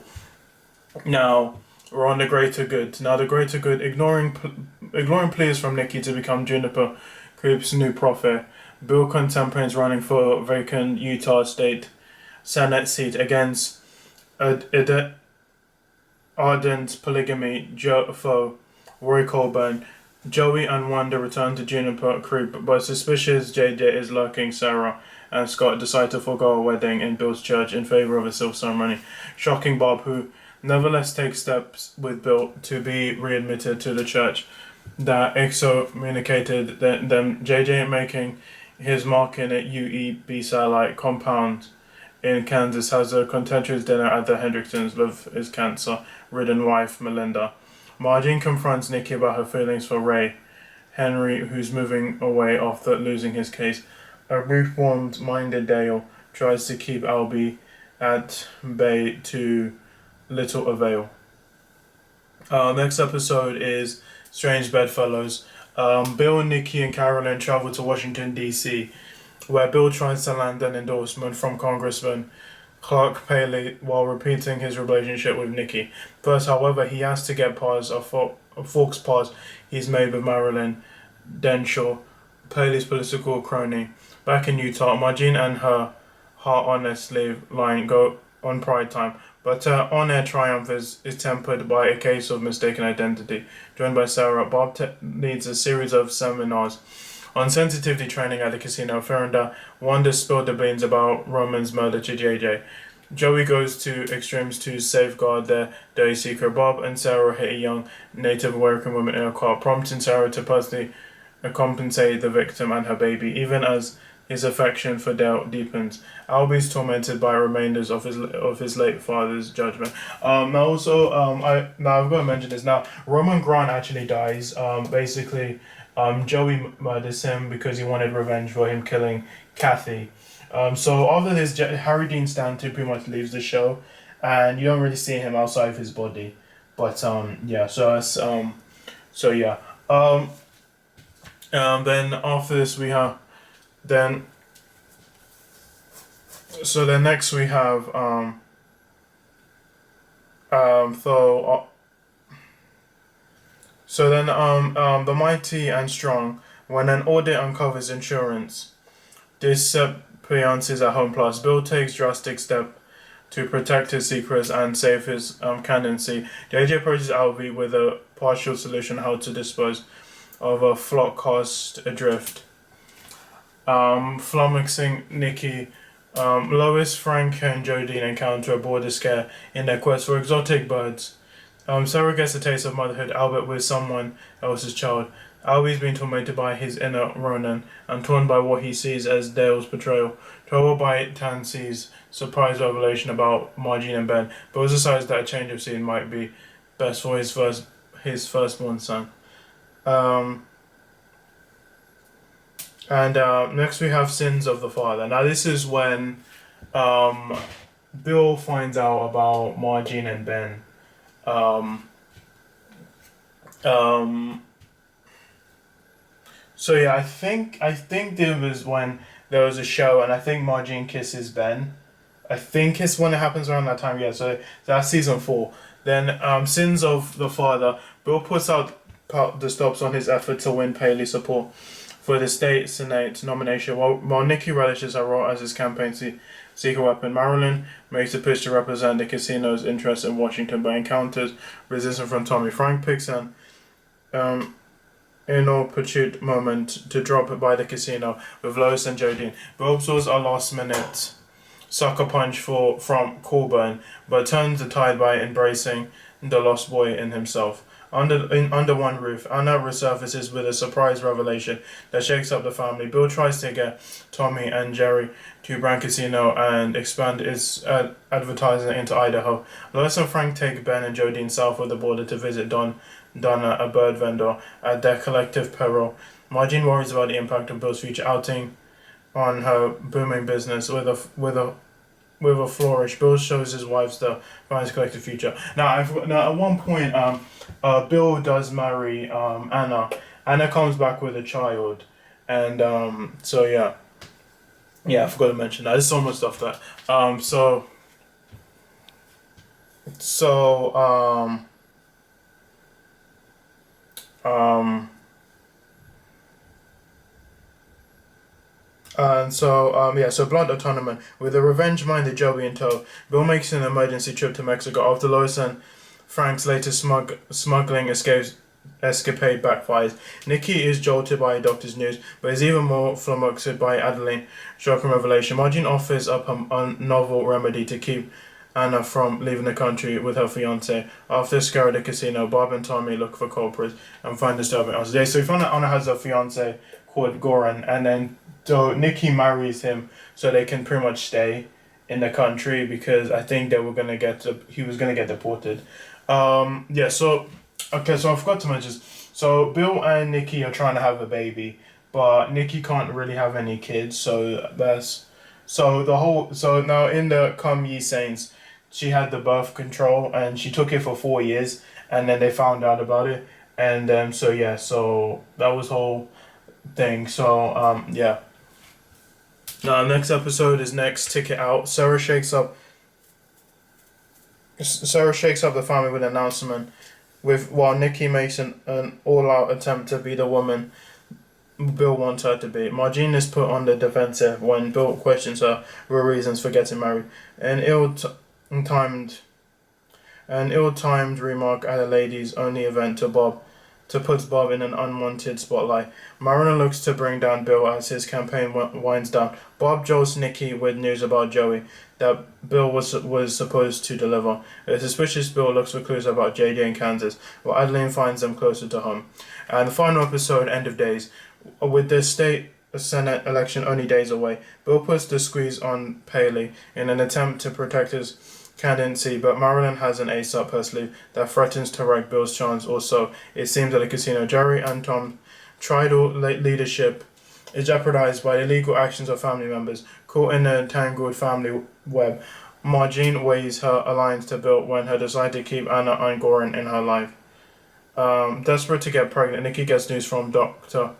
Now we're on the greater good. Now the greater good, ignoring pleas from Nikki to become Juniper Creep's new prophet. Bill contemplates running for vacant Utah State Senate seat against ardent polygamy foe Roy Colburn. Joey and Wanda return to Juniper Creek, but suspicious JJ is lurking. Sarah and Scott decide to forego a wedding in Bill's church in favor of a civil ceremony, shocking Bob, who nevertheless takes steps with Bill to be readmitted to the church that excommunicated them. JJ making his mark in a UEB satellite compound in Kansas has a contentious dinner at the Hendricksons with his cancer-ridden wife Melinda. Margene confronts Nikki about her feelings for Ray Henry, who's moving away after losing his case. A reformed-minded Dale tries to keep Albie at bay to little avail. Next episode is Strange Bedfellows. Bill, Nikki, and Carolyn travel to Washington, D.C., where Bill tries to land an endorsement from Congressman Clark Paley while repeating his relationship with Nikki. First, however, he has to get past a Fawkes pause he's made with Marilyn Denshaw, Paley's political crony. Back in Utah, Margene and her honestly line go on Pride Time, but her on-air triumph is tempered by a case of mistaken identity. Joined by Sarah, Bob leads a series of seminars on sensitivity training at the casino. Farronda Wanda spilled the beans about Roman's murder to JJ. Joey goes to extremes to safeguard their dirty secret. Bob and Sarah hit a young Native American woman in a car, prompting Sarah to personally compensate the victim and her baby, even as his affection for Dale deepens. Albie's tormented by remainders of his late father's judgment. I've got to mention this now. Roman Grant actually dies. Joey murders him because he wanted revenge for him killing Kathy. So after this, Harry Dean Stanton pretty much leaves the show, and you don't really see him outside of his body. But yeah, so that's then after this we have next we have the mighty and strong, when an audit uncovers insurance disappearances at Home Plus, Bill takes drastic step to protect his secrets and save his candidacy. JJ approaches Albie with a partial solution how to dispose of a flock cast adrift. Flummoxing Nikki, Lois, Frank, and Jodine encounter a border scare in their quest for exotic birds. Sarah gets a taste of motherhood, albeit with someone else's child. Albie's been tormented by his inner Ronan and torn by what he sees as Dale's betrayal. Troubled by Tansey's surprise revelation about Margene and Ben, Bill decides that a change of scene might be best for his firstborn son. Next we have Sins of the Father. Now this is when Bill finds out about Margene and Ben. So yeah, I think there was when there was a show, and I think Margene kisses Ben. I think it's when it happens around that time. Yeah, so that's season 4. Then Sins of the Father. Bill puts out the stops on his effort to win Paley's support for the state senate nomination, while Nikki relishes her role as his campaign secret weapon. Marilyn makes a pitch to represent the casino's interest in Washington, but encounters resistance from Tommy. Frank picks an um, inopportune moment to drop by the casino with Lois and Jodine. Bill absorbs a last-minute sucker punch from Coburn, but turns the tide by embracing the lost boy in himself. Under one roof, Anna resurfaces with a surprise revelation that shakes up the family. Bill tries to get Tommy and Jerry to Brand Casino and expand its advertising into Idaho. Lois and Frank take Ben and Jodine south of the border to visit Donna, a bird vendor, at their collective peril. Margene worries about the impact of Bill's future outing on her booming business with a flourish. Bill shows his wife the family's collective future. Now, at one point, Bill does marry Anna. Anna comes back with a child, and so yeah, I forgot to mention that. There's so much stuff that so so Blunt Autonomy. With a revenge-minded Joey in tow, Bill makes an emergency trip to Mexico after Lois and Frank's latest smuggling escapade backfires. Nikki is jolted by a doctor's news, but is even more flummoxed by Adeline's shocking revelation. Margene offers up a novel remedy to keep Anna from leaving the country with her fiance. After scouring the casino, Bob and Tommy look for culprits and find disturbing answers. So we find out Anna has a fiance called Goran, and then so Nikki marries him so they can pretty much stay in the country because I think they were he was gonna get deported. So I forgot to mention. So Bill and Nikki are trying to have a baby, but Nikki can't really have any kids. So now in the Come Ye Saints, she had the birth control and she took it for 4 years, and then they found out about it, and so that was whole thing. So yeah. Now next episode is Next Ticket Out. Sarah shakes up the family with an announcement, while Nikki makes an all-out attempt to be the woman Bill wants her to be. Margene is put on the defensive when Bill questions her real reasons for getting married. An ill-timed remark at a ladies' only event to put Bob in an unwanted spotlight. Marina looks to bring down Bill as his campaign winds down. Bob jolts Nikki with news about Joey that Bill was supposed to deliver. A suspicious Bill looks for clues about JJ in Kansas, while Adeline finds them closer to home. And the final episode, End of Days. With the state Senate election only days away, Bill puts the squeeze on Paley in an attempt to protect his candidacy, but Marilyn has an ace up her sleeve that threatens to wreck Bill's chance. Also, it seems at the casino, Jerry and Tom's tridal leadership is jeopardized by the illegal actions of family members. Caught in a tangled family web, Margene weighs her alliance to Bill when her desire to keep Anna and Goran in her life. Desperate to get pregnant, Nikki gets news from Dr.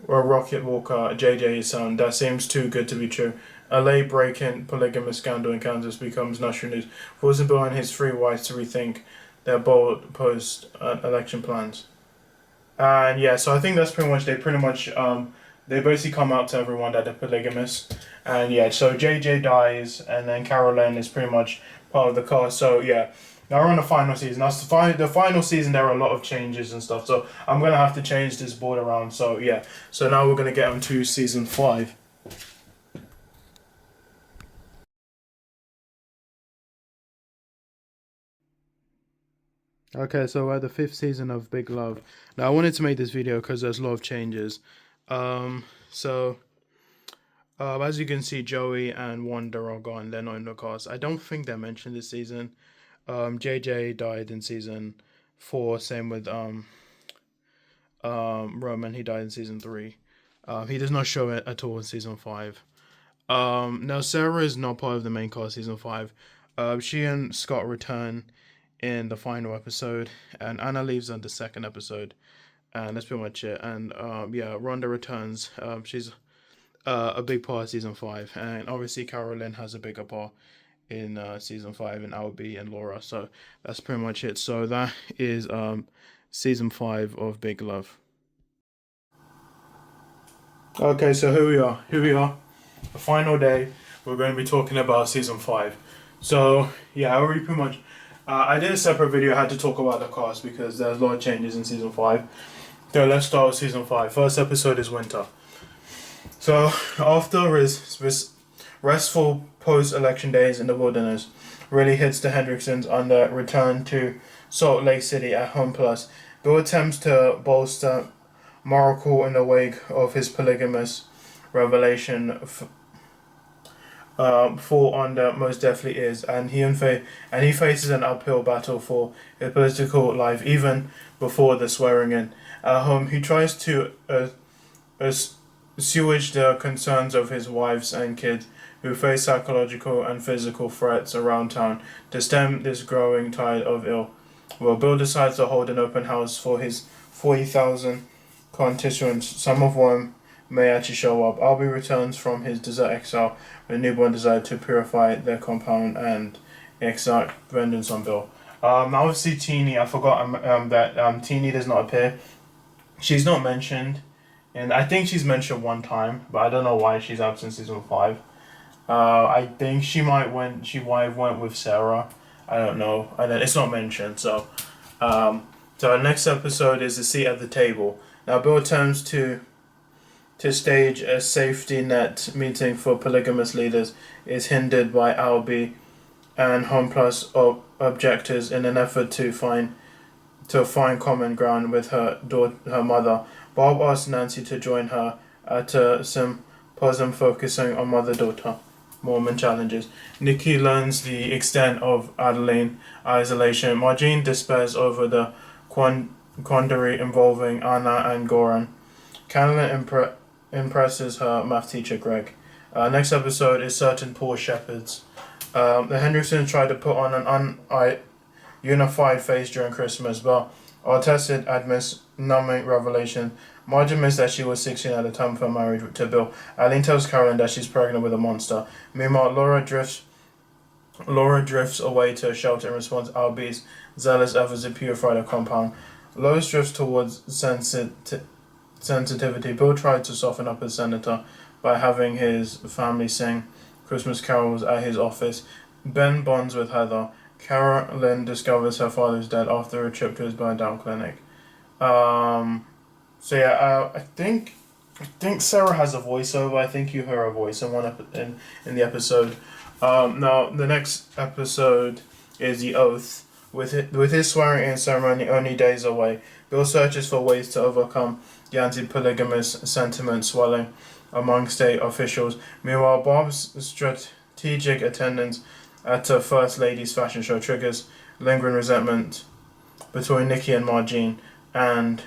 Rocket Walker, JJ's son, that seems too good to be true. A late-breaking polygamous scandal in Kansas becomes national news, forcing Bill and his 3 wives to rethink their bold post-election plans. And yeah, so I think that's pretty much, they basically come out to everyone that they're polygamous. And yeah, so JJ dies, and then Carolyn is pretty much part of the cast. So yeah, now we're on the final season. That's the final season. There are a lot of changes and stuff. So I'm gonna have to change this board around. So yeah, so now we're gonna get on to season 5. Okay, so we're at the 5th season of Big Love. Now I wanted to make this video because there's a lot of changes. As you can see, Joey and Wanda are gone. They're not in the cast. I don't think they're mentioned this season. JJ died in season 4. Same with Roman. He died in season 3. He does not show it at all in season 5. Now Sarah is not part of the main cast season 5. She and Scott return in the final episode, and Anna leaves on the 2nd episode, and that's pretty much it. And Rhonda returns. She's a big part of season 5, and obviously Carolyn has a bigger part in season 5, and Albie and Laura. So that's pretty much it. So that is season 5 of Big Love. Okay, so here we are. Here we are. The final day. We're going to be talking about season 5. So, yeah, I already pretty much. I did a separate video. I had to talk about the cast because there's a lot of changes in season 5. So, let's start with season 5. First episode is Winter. So, after his restful post election days in the wilderness really hits the Hendricksons on their return to Salt Lake City at Home Plus, Bill attempts to bolster Miracle in the wake of his polygamous revelation fall on the most deathly is, and he faces an uphill battle for his political life even before the swearing in. At home, he tries to assuage the concerns of his wives and kids who face psychological and physical threats around town to stem this growing tide of ill. Well, Bill decides to hold an open house for his 40,000 constituents, some of whom may actually show up. Albie returns from his desert exile with a newborn desire to purify their compound and exact vengeance on Bill. Obviously, Teeny, I forgot that Teeny does not appear. She's not mentioned, and I think she's mentioned one time, but I don't know why she's absent season 5. I think she might have went with Sarah. I don't know. It's not mentioned, so. So our next episode is the seat at the table. Now Bill attempts to stage a safety net meeting for polygamous leaders is hindered by Albie and Home Plus objectors in an effort to find common ground with her mother. Bob asks Nancy to join her at a symposium focusing on mother-daughter Mormon challenges. Nikki learns the extent of Adeline isolation. Margene despairs over the quandary involving Anna and Goran. Candlin impresses her math teacher Greg. Next episode is Certain Poor Shepherds. The Hendricksons tried to put on an unified face during Christmas, but our tested admits numbing revelation. Marge admits that she was 16 at the time of her marriage to Bill. Eileen tells Carolyn that she's pregnant with a monster. Meanwhile, Laura drifts away to a shelter in response to Albie's zealous efforts to purify the compound. Lois drifts towards sensitivity. Bill tried to soften up his senator by having his family sing Christmas carols at his office. Ben bonds with Heather. Carolyn discovers her father is dead after a trip to his burned down clinic. So yeah, I think Sarah has a voiceover. I think you hear her voice in the episode. Now the next episode is The Oath. With his swearing in ceremony only days away, Bill searches for ways to overcome the anti-polygamous sentiment swelling among state officials. Meanwhile, Bob's strategic attendance at a First Lady's fashion show triggers lingering resentment between Nikki and Margene, and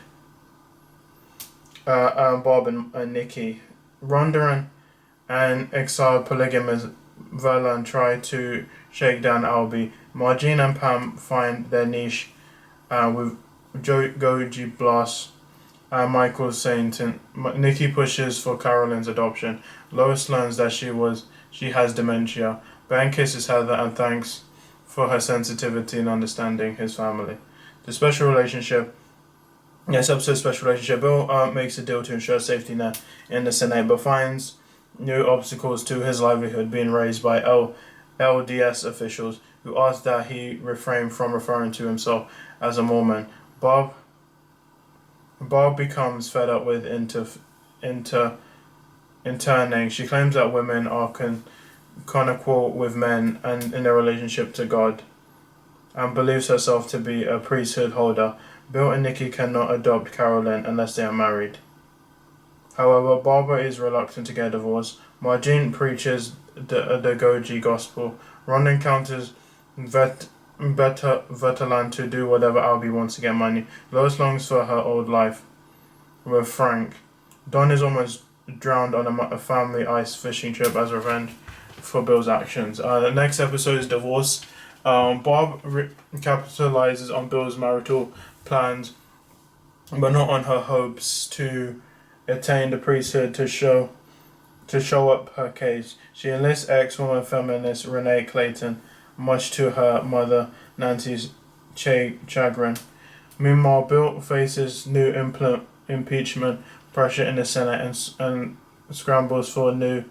Bob and Nikki. Rhonda and exiled polygamous Verlan try to shake down Albie. Margene and Pam find their niche with Goji Bloss and Michael Sainton. Nikki pushes for Carolyn's adoption. Lois learns that she has dementia. Ben kisses Heather and thanks for her sensitivity in understanding his family. The special relationship. Yes, episode special relationship. Bill makes a deal to ensure safety net in the Senate, but finds new obstacles to his livelihood being raised by LDS officials who ask that he refrain from referring to himself as a Mormon. Bob becomes fed up with interning. She claims that women are coequal with men and in their relationship to God, and believes herself to be a priesthood holder. Bill and Nikki cannot adopt Carolyn unless they are married. However, Barbara is reluctant to get a divorce. Margene preaches the Goji gospel. Ron encounters Veteran to do whatever Albie wants to get money. Lois longs for her old life with Frank. Don is almost drowned on a family ice fishing trip as revenge for Bill's actions. The next episode is Divorce. Bob capitalizes on Bill's marital plans, but not on her hopes to attain the priesthood to show up her case. She enlists ex-woman feminist Renee Clayton, much to her mother Nancy's chagrin. Meanwhile, Bill faces new impeachment pressure in the Senate and scrambles for new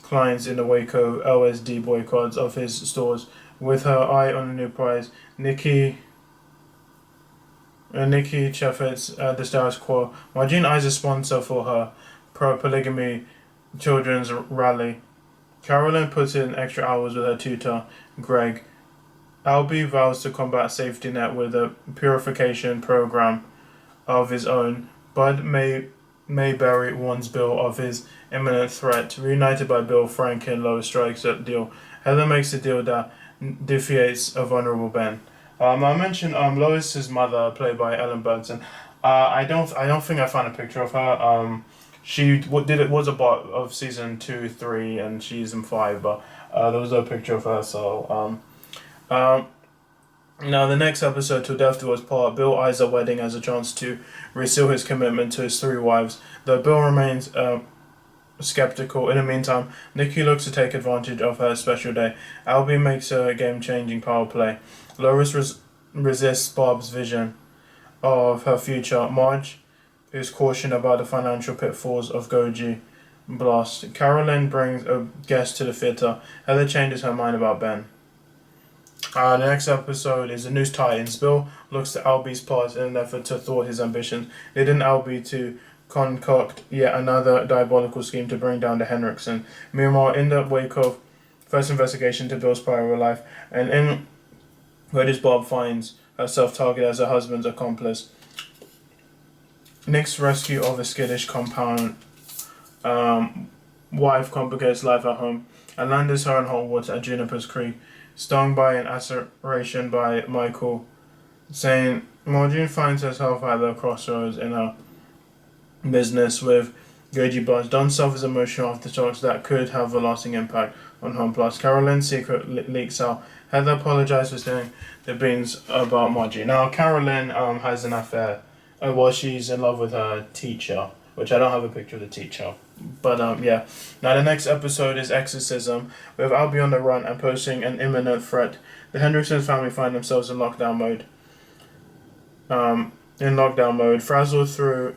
clients in the wake of LSD boycotts of his stores. With her eye on a new prize, Nikki Chaffetz the status quo. Margene eyes a sponsor for her pro-polygamy children's rally. Carolyn puts in extra hours with her tutor, Greg. Albie vows to combat safety net with a purification program of his own. Bud Mayberry warns Bill of his imminent threat. Reunited by Bill, Frank and Lois strikes a deal. Heather makes a deal that defeats a vulnerable Ben. I mentioned Lois's mother, played by Ellen Burstyn. I don't think I found a picture of her. She was a part of season 2, 3, and season 5, but there was no picture of her. So now the next episode, To Death Do Us Part, Bill eyes a wedding as a chance to reseal his commitment to his 3 wives. Though Bill remains skeptical. In the meantime, Nikki looks to take advantage of her special day. Albie makes a game-changing power play. Lois resists Bob's vision of her future. Marge is cautioned about the financial pitfalls of Goji Blast. Carolyn brings a guest to the theater. Heather changes her mind about Ben. The next episode is the News Titans. Bill looks to Albie's past in an effort to thwart his ambitions, leading Albie to concoct yet another diabolical scheme to bring down the Henriksen. Meanwhile, in the wake of first investigation to Bill's prior life, and in where this Bob finds herself targeted as her husband's accomplice. Nick's rescue of a skittish compound wife complicates life at home, and landers her in hot water at Juniper's Creek, stung by an asseration by Michael, saying Margene finds herself at the crossroads in her business with Goji Blast. Don suffers emotional aftershocks that could have a lasting impact on Home Plus. Carolyn's secret leaks out. Heather apologized for stealing the beans about Margie. Now, Carolyn has an affair. She's in love with her teacher, which I don't have a picture of the teacher. But, yeah. Now, the next episode is Exorcism, with Albie on the run and posing an imminent threat. The Henderson family find themselves in lockdown mode. Frazzled through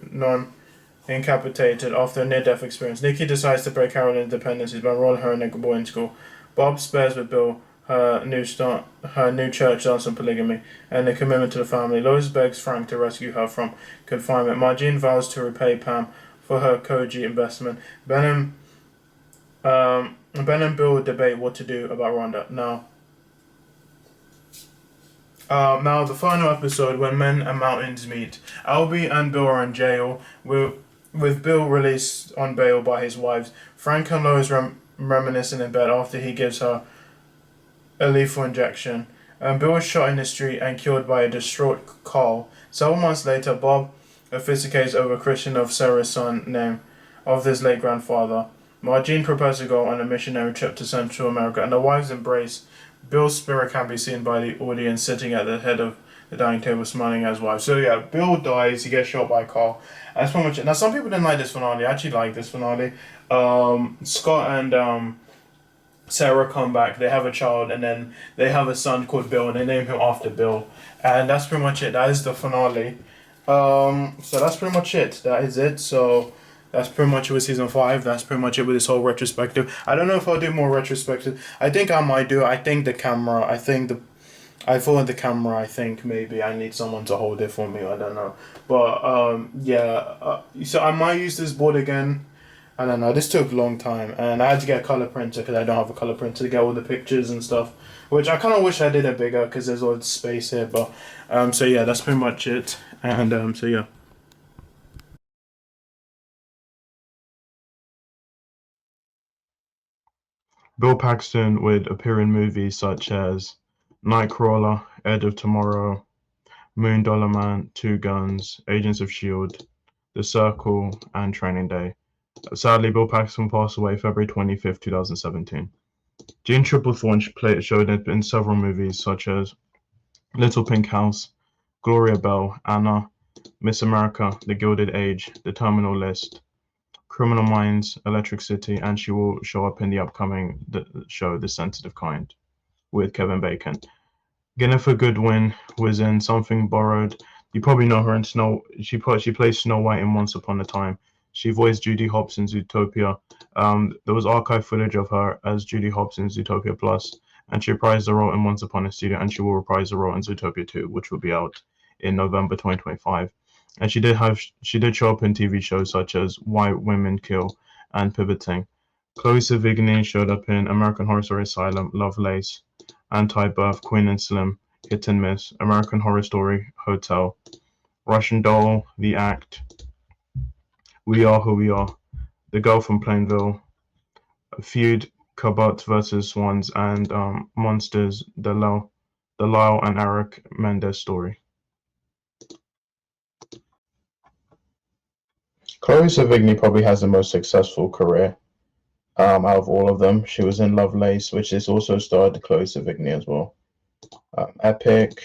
incapacitated after a near-death experience. Nikki decides to break Carolyn's dependencies by enrolling her in a boarding school. Bob spares with Bill her new church stance on polygamy and a commitment to the family. Lois begs Frank to rescue her from confinement. Margene vows to repay Pam for her Koji investment. Ben and Bill debate what to do about Rhonda. Now the final episode, when men and mountains meet. Albie and Bill are in jail, with Bill released on bail by his wives. Frank and Lois reminiscing in bed after he gives her a lethal injection. Bill is shot in the street and killed by a distraught Carl. Several months later, Bob officiates over Christian of Sarah's son, name of his late grandfather. Margene prepares to go on a missionary trip to Central America, and the wives embrace. Bill's spirit can be seen by the audience sitting at the head of the dining table smiling at his wife. So yeah, Bill dies, he gets shot by Carl. That's pretty much it. Now some people didn't like this finale. I actually like this finale. Scott and Sarah come back, they have a child, and then they have a son called Bill, and they name him after Bill. And that's pretty much it. That is the finale. So that's pretty much it. That is it. So that's pretty much it with season 5. That's pretty much it with this whole retrospective. I don't know if I'll do more retrospective. I think I might do. I think the camera. I followed the camera. I think maybe I need someone to hold it for me. I don't know. But yeah. So I might use this board again. I don't know. This took a long time, and I had to get a color printer because I don't have a color printer to get all the pictures and stuff. Which I kind of wish I did it bigger because there's all the space here. But so yeah, that's pretty much it. And so yeah. Bill Paxton would appear in movies such as Nightcrawler, Ed of Tomorrow, Moon Dollar Man, Two Guns, Agents of S.H.I.E.L.D., The Circle, and Training Day. Sadly, Bill Paxton passed away February 25th, 2017. Jean Triplethorne showed up in several movies such as Little Pink House, Gloria Bell, Anna, Miss America, The Gilded Age, The Terminal List, Criminal Minds, Electric City, and she will show up in the upcoming show The Sensitive Kind with Kevin Bacon. Jennifer Goodwin was in Something Borrowed. You probably know her in Snow. She plays Snow White in Once Upon a Time. She voiced Judy Hopps in Zootopia. There was archive footage of her as Judy Hopps in Zootopia Plus, and she reprised the role in Once Upon a Student, and she will reprise the role in Zootopia 2, which will be out in November 2025. And she did show up in TV shows such as Why Women Kill and Pivoting. Chloe Sevigny showed up in American Horror Story Asylum, Lovelace, Anti-Birth, Queen and Slim, Hit and Miss, American Horror Story Hotel, Russian Doll, The Act, We Are Who We Are, The Girl from Plainville, Feud, Cabot versus Swans, and Monsters, the Lyle and Eric Mendez story. Chloe Sevigny probably has the most successful career out of all of them. She was in Lovelace, which is also starred Chloe Sevigny as well. Epic,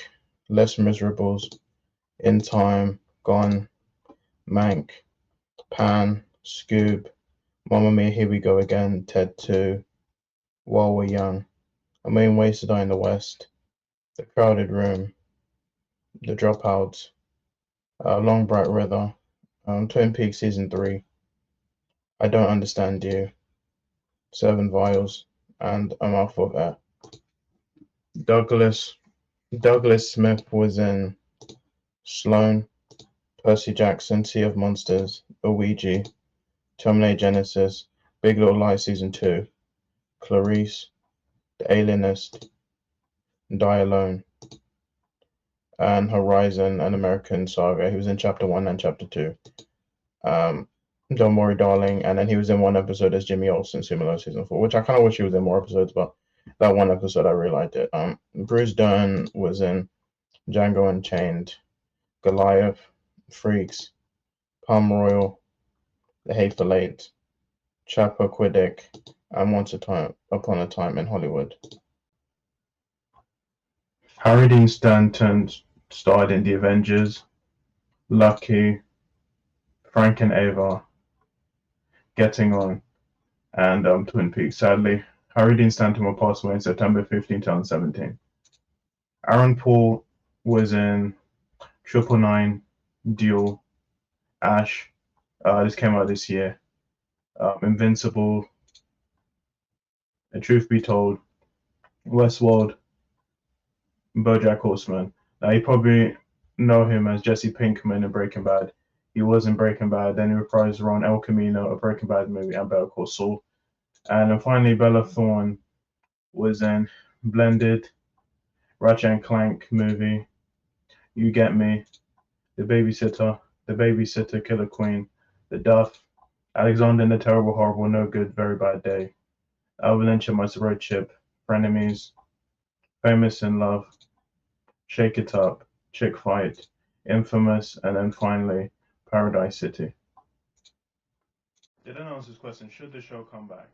Les Miserables, In Time, Gone, Mank, Pan, Scoob, Mamma Mia, Here We Go Again, Ted 2, While We're Young, A Million Ways to Die in the West, The Crowded Room, The Dropouts, Long Bright River, Twin Peaks Season 3, I Don't Understand You, Seven Vials, and A Mouthful of Air. Douglas Smith was in Sloane, Percy Jackson, Sea of Monsters, Ouija, Terminator Genesis, Big Little Lies Season 2, Clarice, The Alienist, Die Alone, and Horizon, an American Saga. He was in Chapter 1 and Chapter 2. Don't Worry Darling, and then he was in one episode as Jimmy Olsen, similar Season 4, which I kind of wish he was in more episodes, but that one episode I really liked it. Bruce Dern was in Django Unchained, Goliath, Freaks, Palm Royal, The Hateful Eight, Chappaquiddick, and Once Upon a Time in Hollywood. Harry Dean Stanton starred in The Avengers, Lucky, Frank and Ava, Getting On, and Twin Peaks. Sadly, Harry Dean Stanton will pass away on September 15, 2017. Aaron Paul was in Triple Nine, Duel, Ash. This came out this year. Invincible, and Truth Be Told, Westworld, BoJack Horseman. Now you probably know him as Jesse Pinkman in Breaking Bad. He was in Breaking Bad, then he reprised Ron El Camino, a Breaking Bad movie, and Better Call Saul. And then finally, Bella Thorne was in Blended, Ratchet and Clank movie, You Get Me, The Babysitter, Killer Queen, The Duff, Alexander and the Terrible, Horrible, No Good, Very Bad Day, Alvin and Chipmunks Road Trip, Frenemies, Famous in Love, Shake It Up, Chick Fight, Infamous, and then finally Paradise City. Didn't answer this question. Should the show come back?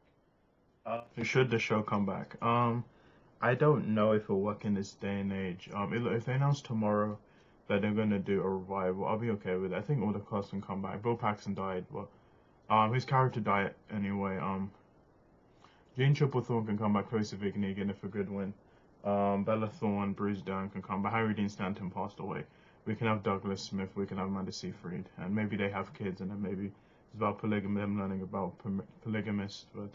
Should the show come back? I don't know if it'll work in this day and age. If they announce tomorrow that they're gonna do a revival, I'll be okay with it. I think all the cast can come back. Bill Paxton died, but his character died anyway. Jane Triplethorne can come back. Chloe Sevigny again if a good win. Bella Thorne, Bruce Dern can come back. Harry Dean Stanton passed away. We can have Douglas Smith. We can have Amanda Seyfried, and maybe they have kids, and then maybe it's about polygamy. Them learning about polygamists. But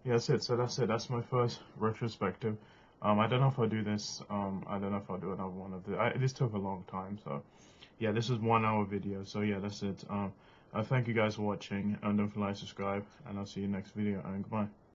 yeah, that's it. So that's it. That's my first retrospective. I don't know if I'll do this. I don't know if I'll do another one of this took a long time. So yeah, this is 1 hour video. So yeah, that's it. Thank you guys for watching, and don't forget to like, subscribe, and I'll see you next video. And goodbye.